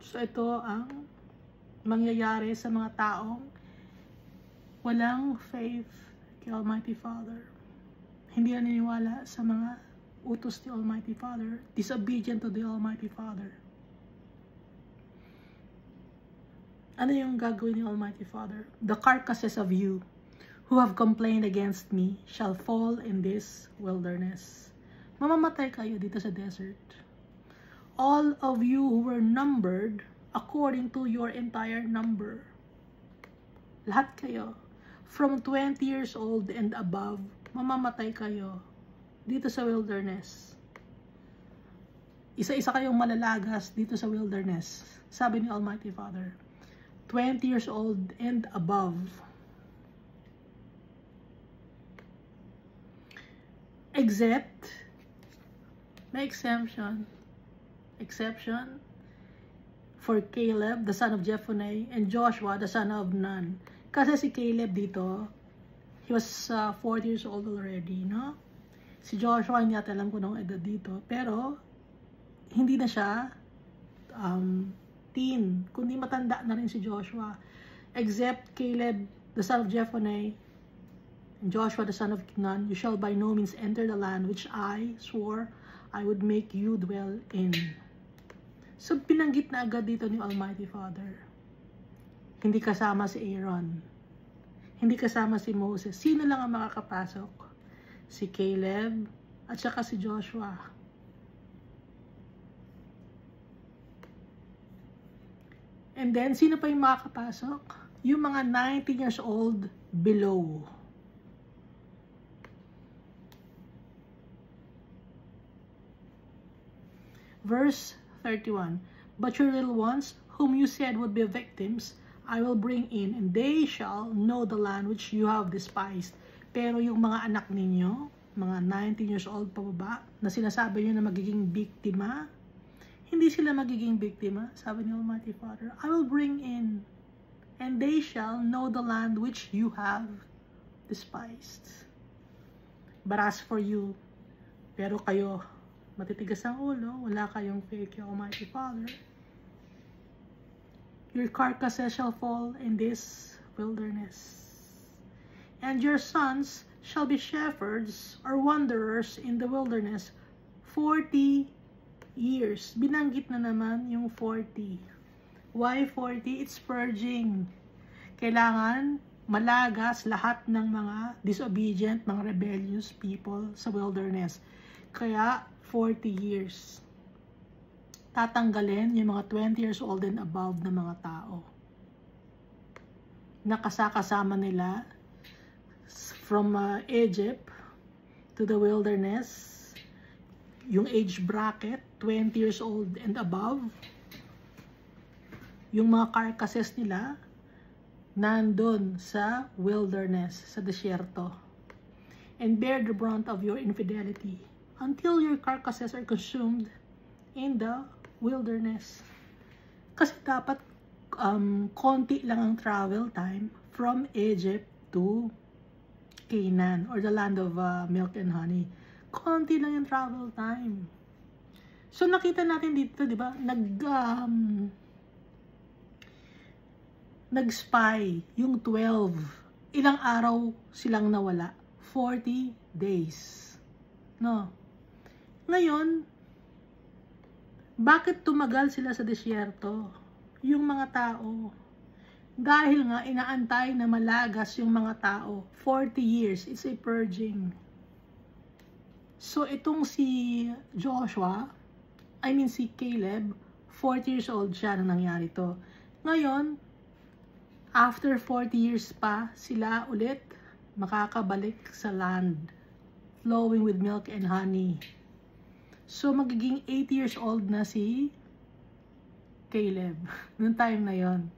So ito ang mangyayari sa mga taong walang faith kay Almighty Father. Hindi naniniwala sa mga utos ni Almighty Father, disobedient to the Almighty Father. Ano yung gagawin ni Almighty Father? The carcasses of you who have complained against me shall fall in this wilderness. Mamamatay kayo dito sa desert. All of you who were numbered according to your entire number. Lahat kayo, from 20 years old and above, mamamatay kayo dito sa wilderness. Isa-isa kayong malalagas dito sa wilderness. Sabi ni Almighty Father, 20 years old and above. Except, may exception for Caleb, the son of Jephunneh, and Joshua, the son of Nun. Kasi si Caleb dito, he was 40 years old already, no? Si Joshua, hindi natin alam kung anong edad dito, pero hindi na siya teen, kundi matanda na rin si Joshua. Except Caleb, the son of Jephunneh, and Joshua, the son of Nun, you shall by no means enter the land which I swore I would make you dwell in. So, pinanggit na agad dito ni Almighty Father. Hindi kasama si Aaron. Hindi kasama si Moses. Sino lang ang makakapasok? Si Caleb at saka si Joshua. And then, sino pa yung makakapasok? Yung mga 19 years old below. Verse 31, but your little ones, whom you said would be victims, I will bring in, and they shall know the land which you have despised. Pero yung mga anak ninyo, mga 19 years old pababa, na sinasabi nyo na magiging biktima, hindi sila magiging biktima, sabi ni Almighty Father, I will bring in, and they shall know the land which you have despised. But as for you, pero kayo, matitigas ang ulo, wala kayong faith kay Almighty Father, your carcasses shall fall in this wilderness, and your sons shall be shepherds or wanderers in the wilderness 40 years. Binanggit na naman yung 40. Why 40? It's purging. Kailangan malagas lahat ng mga disobedient, mga rebellious people sa wilderness. Kaya 40 years. Tatanggalin yung mga 20 years old and above na mga tao. Nakasakasama nila from Egypt to the wilderness. Yung age bracket, 20 years old and above. Yung mga carcasses nila, nandun sa wilderness, sa desierto. And bear the brunt of your infidelity until your carcasses are consumed in the wilderness. Kasi dapat konti lang ang travel time from Egypt to Canaan or the land of milk and honey. Konti lang yung travel time. So nakita natin dito, di ba? Nag-spy yung 12. Ilang araw silang nawala? 40 days. No? Ngayon, bakit tumagal sila sa disyerto? Yung mga tao, Dahil nga inaantay na malagas yung mga tao. 40 years, it's a purging. So itong si Joshua, si Caleb, 40 years old siya nang nangyari to. Ngayon, after 40 years pa, sila ulit makakabalik sa land flowing with milk and honey. So magiging 80 years old na si Caleb noong time na yon.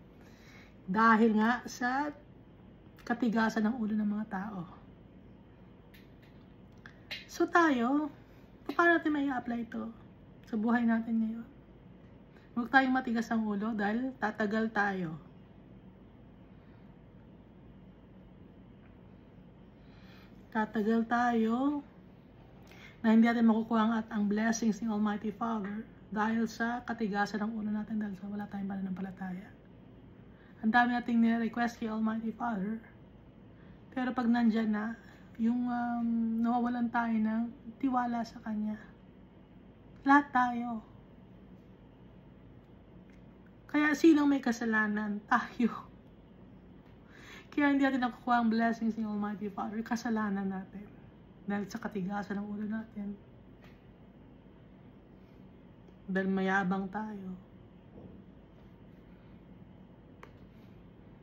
Dahil nga sa katigasan ng ulo ng mga tao. So tayo, paano natin may apply ito sa buhay natin ngayon? Huwag tayong matigas ang ulo dahil tatagal tayo. Tatagal tayo na hindi natin makukuha ang blessings ng Almighty Father dahil sa katigasan ng ulo natin dahil sa wala tayong pananampalataya. Ang dami nating nire-request kay Almighty Father. Pero pag nandyan na, yung nawawalan tayo ng tiwala sa Kanya. Lahat tayo. Kaya sinong may kasalanan? Tayo. Kaya hindi natin nakukuha ang blessings ng Almighty Father. Kasalanan natin. Dahil sa katigasan ng ulo natin. Dahil mayabang tayo.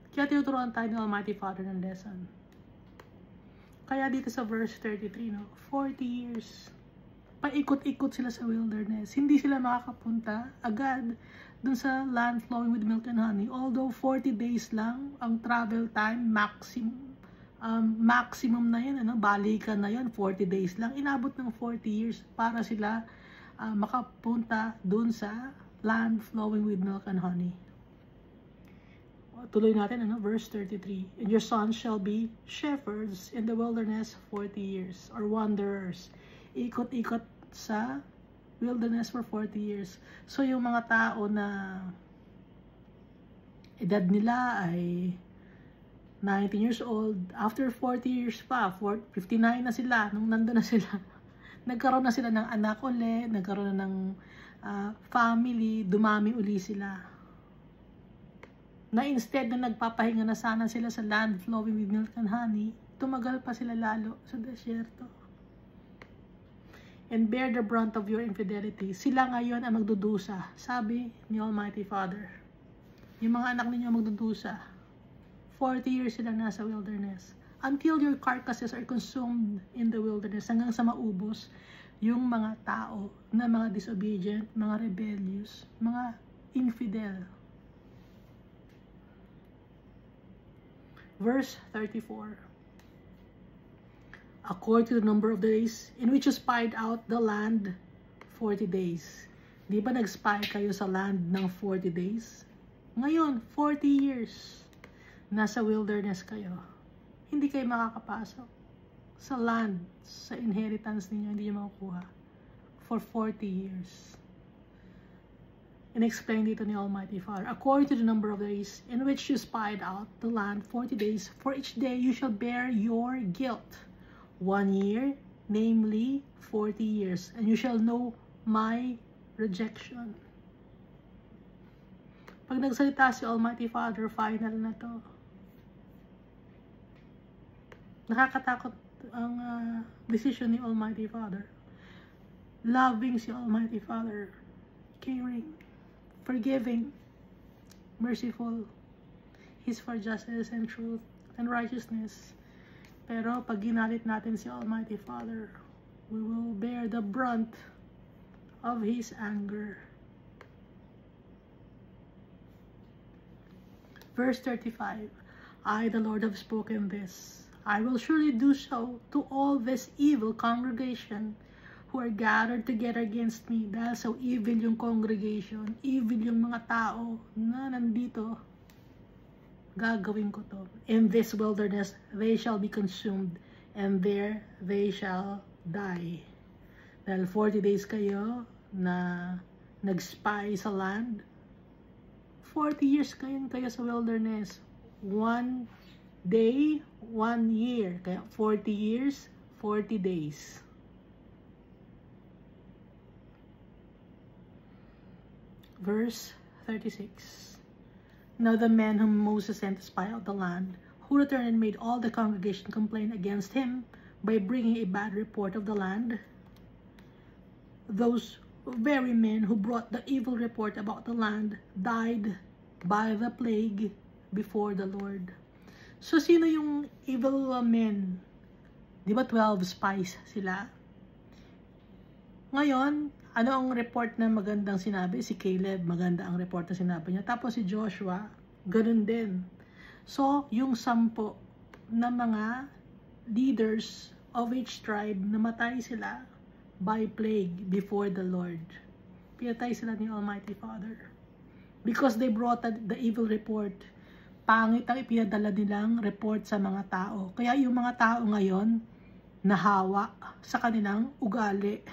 Kaya tinuturuan tayo ng Almighty Father ng lesson. Kaya dito sa verse 33, 40 years. Paikot-ikot sila sa wilderness. Hindi sila makakapunta agad dun sa land flowing with milk and honey. Although 40 days lang ang travel time, maximum na yun, balikan na yun, 40 days lang. Inabot ng 40 years para sila makapunta dun sa land flowing with milk and honey. Tuloy natin, verse 33. And your sons shall be shepherds in the wilderness 40 years, or wanderers. Ikot-ikot sa wilderness for 40 years. So, yung mga tao na edad nila ay 19 years old, after 40 years pa, 59 na sila, nung nandun na sila, nagkaroon na sila ng anak ulit, nagkaroon na ng family, dumami uli sila. Na instead na nagpapahinga na sana sila sa land flowing with milk and honey, tumagal pa sila lalo sa desyerto. And bear the brunt of your infidelity. Sila ngayon ang magdudusa, sabi ni Almighty Father. Yung mga anak ninyo magdudusa. 40 years sila nasa wilderness. Until your carcasses are consumed in the wilderness. Hanggang sa maubos yung mga tao na mga disobedient, mga rebellious, mga infidel. Verse 34. According to the number of days in which you spied out the land, 40 days. Di ba nag-spy kayo sa land ng 40 days? Ngayon, 40 years. Nasa wilderness kayo. Hindi kayo makakapasok sa land, sa inheritance ninyo, hindi nyo makukuha. For 40 years. And explain dito ni Almighty Father, according to the number of days in which you spied out the land, 40 days, for each day you shall bear your guilt. 1 year, namely 40 years, and you shall know my rejection. Pag nagsalita si Almighty Father, final na to. Nakakatakot ang decision ni Almighty Father. Loving si Almighty Father, caring, forgiving, merciful. He's for justice and truth and righteousness. Pero pag ginalit natin si Almighty Father, we will bear the brunt of His anger. Verse 35. I, the Lord, have spoken this. I will surely do so to all this evil congregation who are gathered together against me. Dahil so evil yung congregation, evil yung mga tao na nandito, gagawin ko to. In this wilderness, they shall be consumed, and there they shall die. Dahil 40 days kayo na nag-spy sa land, 40 years kayo sa wilderness. 1 day, 1 year. Kaya 40 years, 40 days. Verse 36. Now the men whom Moses sent to spy out the land, who returned and made all the congregation complain against him by bringing a bad report of the land, those very men who brought the evil report about the land died by the plague before the Lord. So, sino yung evil men? Di ba 12 spies sila? Ngayon, ano ang report na magandang sinabi? Si Caleb, maganda ang report na sinabi niya. Tapos si Joshua, ganun din. So, yung 10 na mga leaders of each tribe, namatay sila by plague before the Lord. Pinatay sila ni Almighty Father. Because they brought the evil report. Pangit ang ipinadala nilang report sa mga tao. Kaya yung mga tao ngayon, nahawa sa kanilang ugali.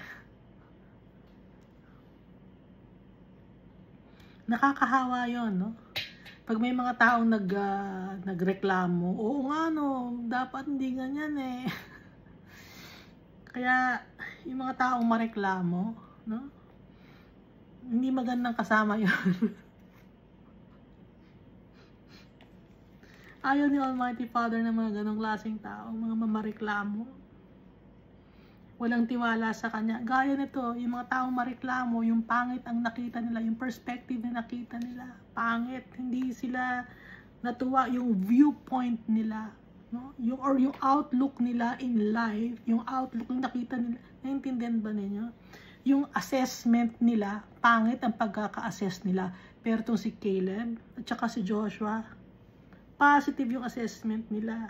Nakakahawa yon, no? Pag may mga taong nagreklamo, oo nga no, dapat hindi ganyan eh. Kaya yung mga taong mareklamo, no? Hindi magandang kasama yon. Ayaw ni Almighty Father ng mga ganong klaseng tao, mga mamareklamo. Walang tiwala sa Kanya. Gaya nito, yung mga taong mareklamo, yung pangit ang nakita nila, yung perspective na nakita nila, pangit. Hindi sila natuwa, yung viewpoint nila, no? Yung outlook nila in life, yung outlook yung nakita nila, naiintindihan ba ninyo? Yung assessment nila, pangit ang pagkaka-assess nila. Pero itong si Caleb at saka si Joshua, positive yung assessment nila.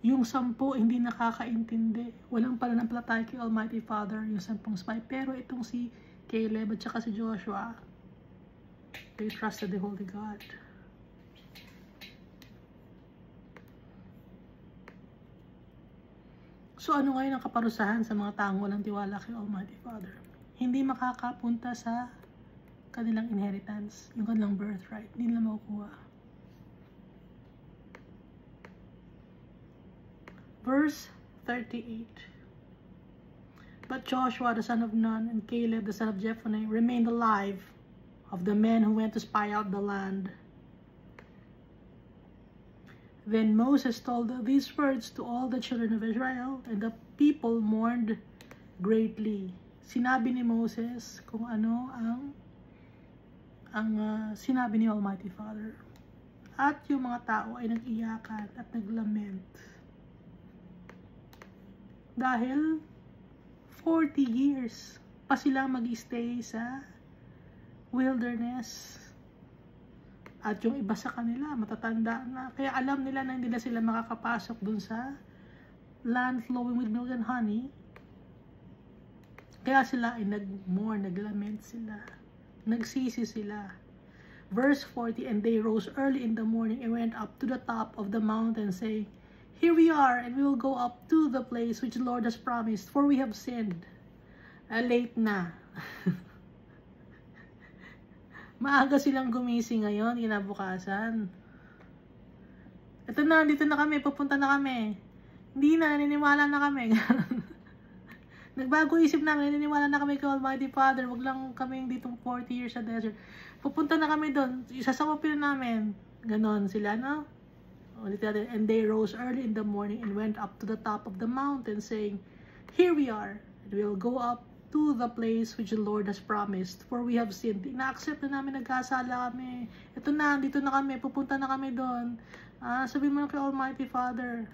Yung 10 hindi nakakaintindi. Walang pananampalataya kay Almighty Father, yung 10 spy. Pero itong si Caleb at saka si Joshua, they trusted the Holy God. So ano ngayon ang kaparusahan sa mga taong walang tiwala kay Almighty Father? Hindi makakapunta sa kanilang inheritance, yung kanilang birthright, hindi nila makukuha. Verse 38. But Joshua the son of Nun and Caleb the son of Jephunneh remained alive of the men who went to spy out the land. Then Moses told these words to all the children of Israel, and the people mourned greatly. Sinabi ni Moses kung ano ang sinabi ni Almighty Father. At yung mga tao ay nag-iyakan at naglament. Dahil 40 years pa sila mag-stay sa wilderness. At yung iba sa kanila, matatanda na. Kaya alam nila na hindi na sila makakapasok dun sa land flowing with milk and honey. Kaya sila ay nag-mourn, naglament sila. Nagsisi sila. Verse 40, and they rose early in the morning and went up to the top of the mountain, saying, here we are, and we will go up to the place which the Lord has promised, for we have sinned. Late na. Maaga silang gumising ngayon, kinabukasan. Ito na, dito na kami, pupunta na kami. Hindi na, naniniwala na kami. Nagbago isip namin, naniniwala na kami kay Almighty Father. Wag lang kami ditong 40 years sa desert. Pupunta na kami doon. Isasawapin namin. Ganon sila, no? And they rose early in the morning and went up to the top of the mountain, saying, here we are, and we will go up to the place which the Lord has promised, for we have sinned. Na-accept na namin, nagkasala kami. Ito na, dito na kami, pupunta na kami doon. Sabihin mo na kay Almighty Father.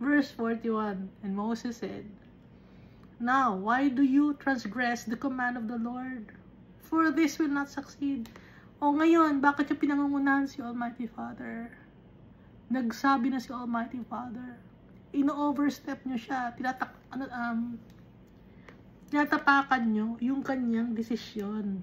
Verse 41, and Moses said, now, why do you transgress the command of the Lord? For this will not succeed. O ngayon, bakit yung pinangungunahan si Almighty Father? Nagsabi na si Almighty Father. Ino-overstep nyo siya. Tinatapakan nyo yung kanyang desisyon.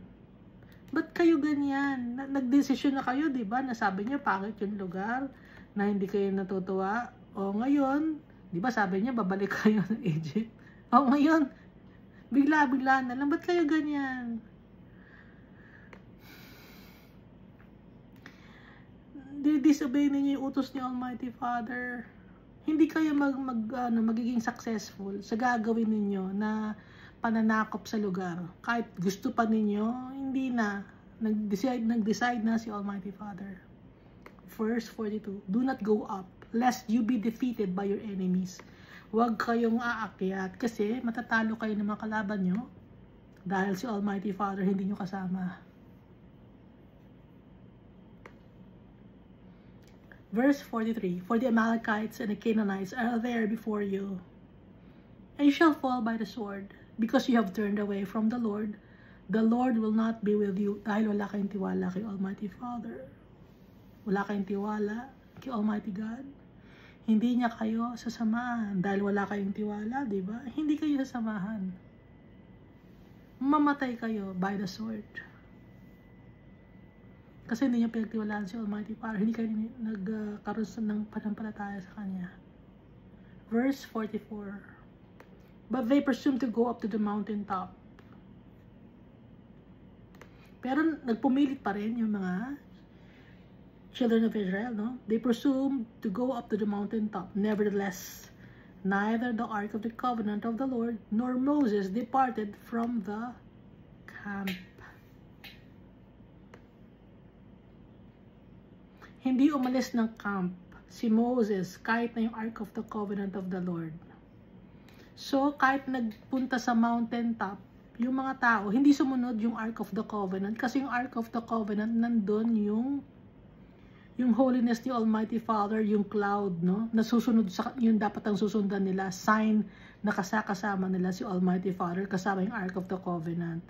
Ba't kayo ganyan? Nagdesisyon na kayo, di ba? Nasabi nyo, pangit yung lugar, na hindi kayo natutuwa. O ngayon, di ba sabi niya, babalik kayo ng Egypt. O ngayon, bigla-bigla na lang. Ba't kayo ganyan? Disobey ninyo yung utos ni Almighty Father. Hindi kayo magiging successful sa gagawin ninyo na pananakop sa lugar. Kahit gusto pa ninyo, hindi na. Nag-decide na si Almighty Father. Verse 42, do not go up, lest you be defeated by your enemies. Huwag kayong aakyat kasi matatalo kayo ng mga kalaban nyo dahil si Almighty Father hindi nyo kasama. Verse 43, for the Amalekites and the Canaanites are there before you, and you shall fall by the sword, because you have turned away from the Lord. The Lord will not be with you, dahil wala kayong tiwala kay Almighty Father. Wala kayong tiwala kay Almighty God. Hindi niya kayo sasamahan, dahil wala kayong tiwala, di ba? Hindi kayo sasamahan. Mamatay kayo by the sword. Kasi hindi niya pinagtiwalaan si Almighty Father. Hindi kayo nagkaroon ng panampalataya sa Kanya. Verse 44. But they presumed to go up to the mountaintop. Pero nagpumilit pa rin yung mga children of Israel, no? They presumed to go up to the mountaintop. Nevertheless, neither the ark of the covenant of the Lord nor Moses departed from the camp. Hindi umalis ng camp si Moses kahit na yung Ark of the Covenant of the Lord. So, kahit nagpunta sa mountaintop, yung mga tao, hindi sumunod yung Ark of the Covenant kasi yung Ark of the Covenant, nandun yung holiness ni Almighty Father, yung cloud, no? Nasusunod sa, yun dapat ang susundan nila, sign na kasama nila si Almighty Father, kasama yung Ark of the Covenant.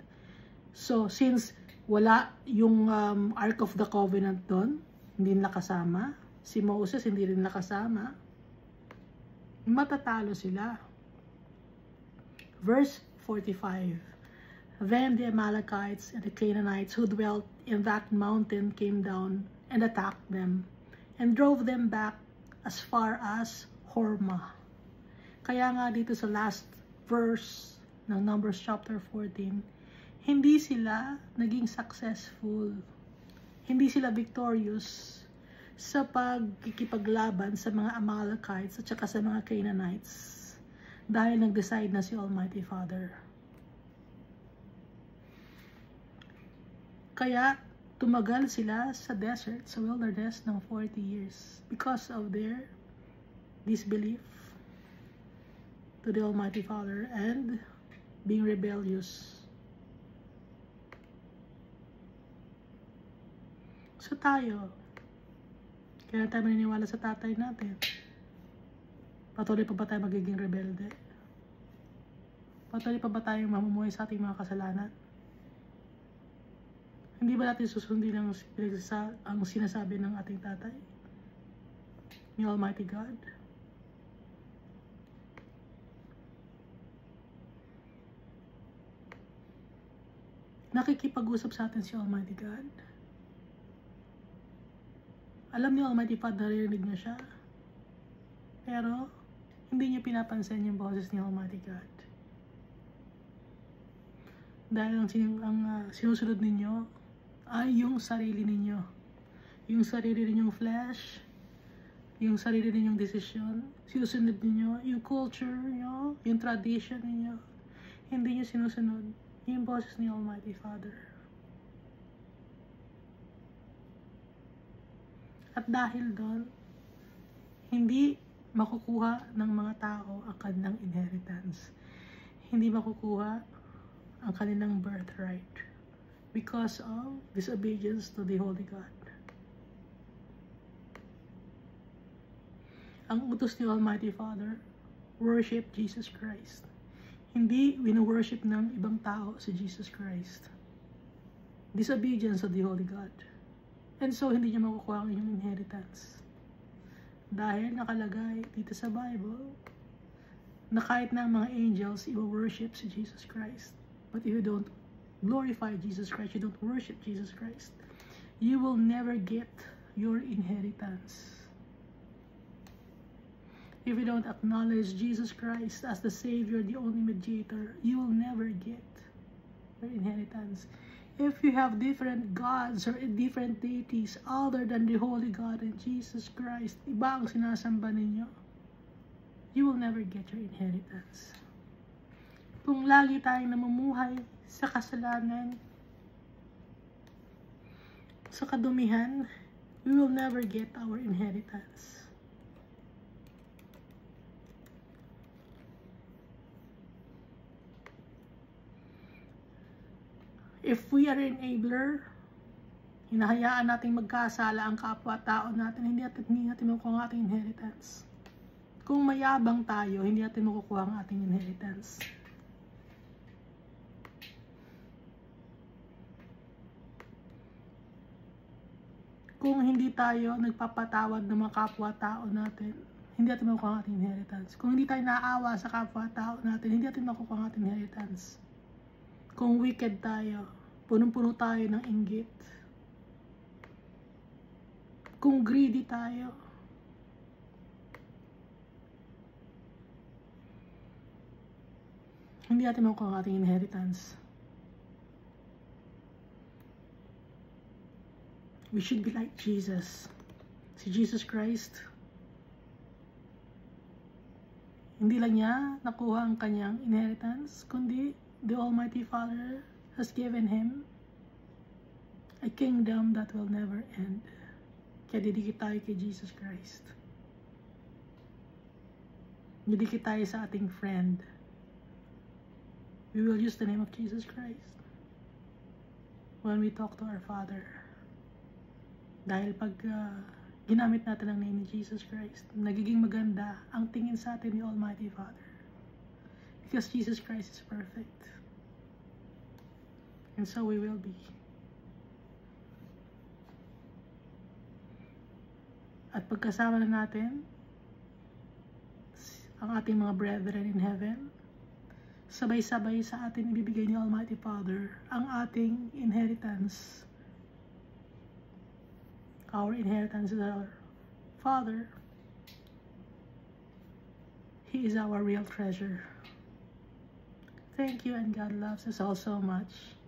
So, since wala yung Ark of the Covenant doon, hindi nila kasama. Si Moses hindi rin nakasama. Matatalo sila. Verse 45. Then the Amalekites and the Canaanites who dwelt in that mountain came down and attacked them and drove them back as far as Hormah. Kaya nga dito sa last verse ng Numbers chapter 14, hindi sila naging successful. Hindi sila victorious sa pagkikipaglaban sa mga Amalekites at saka sa mga Canaanites dahil nag-decide na si Almighty Father. Kaya tumagal sila sa desert, sa wilderness ng 40 years because of their disbelief to the Almighty Father and being rebellious. So tayo, kaya tayo maniniwala sa tatay natin. Patuloy pa ba tayo magiging rebelde? Patuloy pa ba tayong mamumuhay sa ating mga kasalanan? Hindi ba natin susundin ang sinasabi ng ating tatay? Ni Almighty God? Nakikipag-usap sa atin si Almighty God? Alam niyo, Almighty Father, narinig niyo siya. Pero, hindi niyo pinapansin yung boses ni Almighty God. Dahil ang sinusunod ninyo ay yung sarili ninyo. Yung sarili ninyong flesh, yung sarili ninyong desisyon. Sinusunod ninyo yung culture niyo, yung tradition niyo. Hindi niyo sinusunod yung boses ni Almighty Father. At dahil doon, hindi makukuha ng mga tao ang kanilang inheritance. Hindi makukuha ang kanilang birthright because of disobedience to the Holy God. Ang utos ni Almighty Father, worship Jesus Christ. Hindi wino-worship ng ibang tao si Jesus Christ. Disobedience to the Holy God. And so, hindi niya makukuha ang inyong inheritance. Dahil nakalagay dito sa Bible na kahit na ang mga angels, i-worship si Jesus Christ. But if you don't glorify Jesus Christ, you don't worship Jesus Christ, you will never get your inheritance. If you don't acknowledge Jesus Christ as the Savior, the only mediator, you will never get your inheritance. If you have different gods or different deities other than the Holy God and Jesus Christ, iba ang sinasamba ninyo, you will never get your inheritance. Kung lagi tayong namumuhay sa kasalanan, sa kadumihan, we will never get our inheritance. If we are enabler, hinahayaan nating magkasala ang kapwa-tao natin, hindi natin makukuha ang ating inheritance. Kung mayabang tayo, hindi natin makukuha ang ating inheritance. Kung hindi tayo nagpapatawad ng mga kapwa-tao natin, hindi natin makukuha ang ating inheritance. Kung hindi tayo naawa sa kapwa-tao natin, hindi natin makukuha ang ating inheritance. Kung wicked tayo, punong-puno tayo ng inggit. Kung greedy tayo, hindi natin makukuha ang ating inheritance. We should be like Jesus. Si Jesus Christ, hindi lang niya nakuha ang kanyang inheritance, kundi the Almighty Father has given him a kingdom that will never end. Kaya didikit tayo kay Jesus Christ. Didikit tayo sa ating friend. We will use the name of Jesus Christ when we talk to our Father. Dahil pag ginamit natin ang name ni Jesus Christ, nagiging maganda ang tingin sa atin ni Almighty Father. Because Jesus Christ is perfect. And so we will be. At pagkasama na natin ang ating mga brethren in heaven, sabay-sabay sa atin ibibigay ni Almighty Father ang ating inheritance. Our inheritance is our Father. He is our real treasure. Thank you, and God loves us all so much.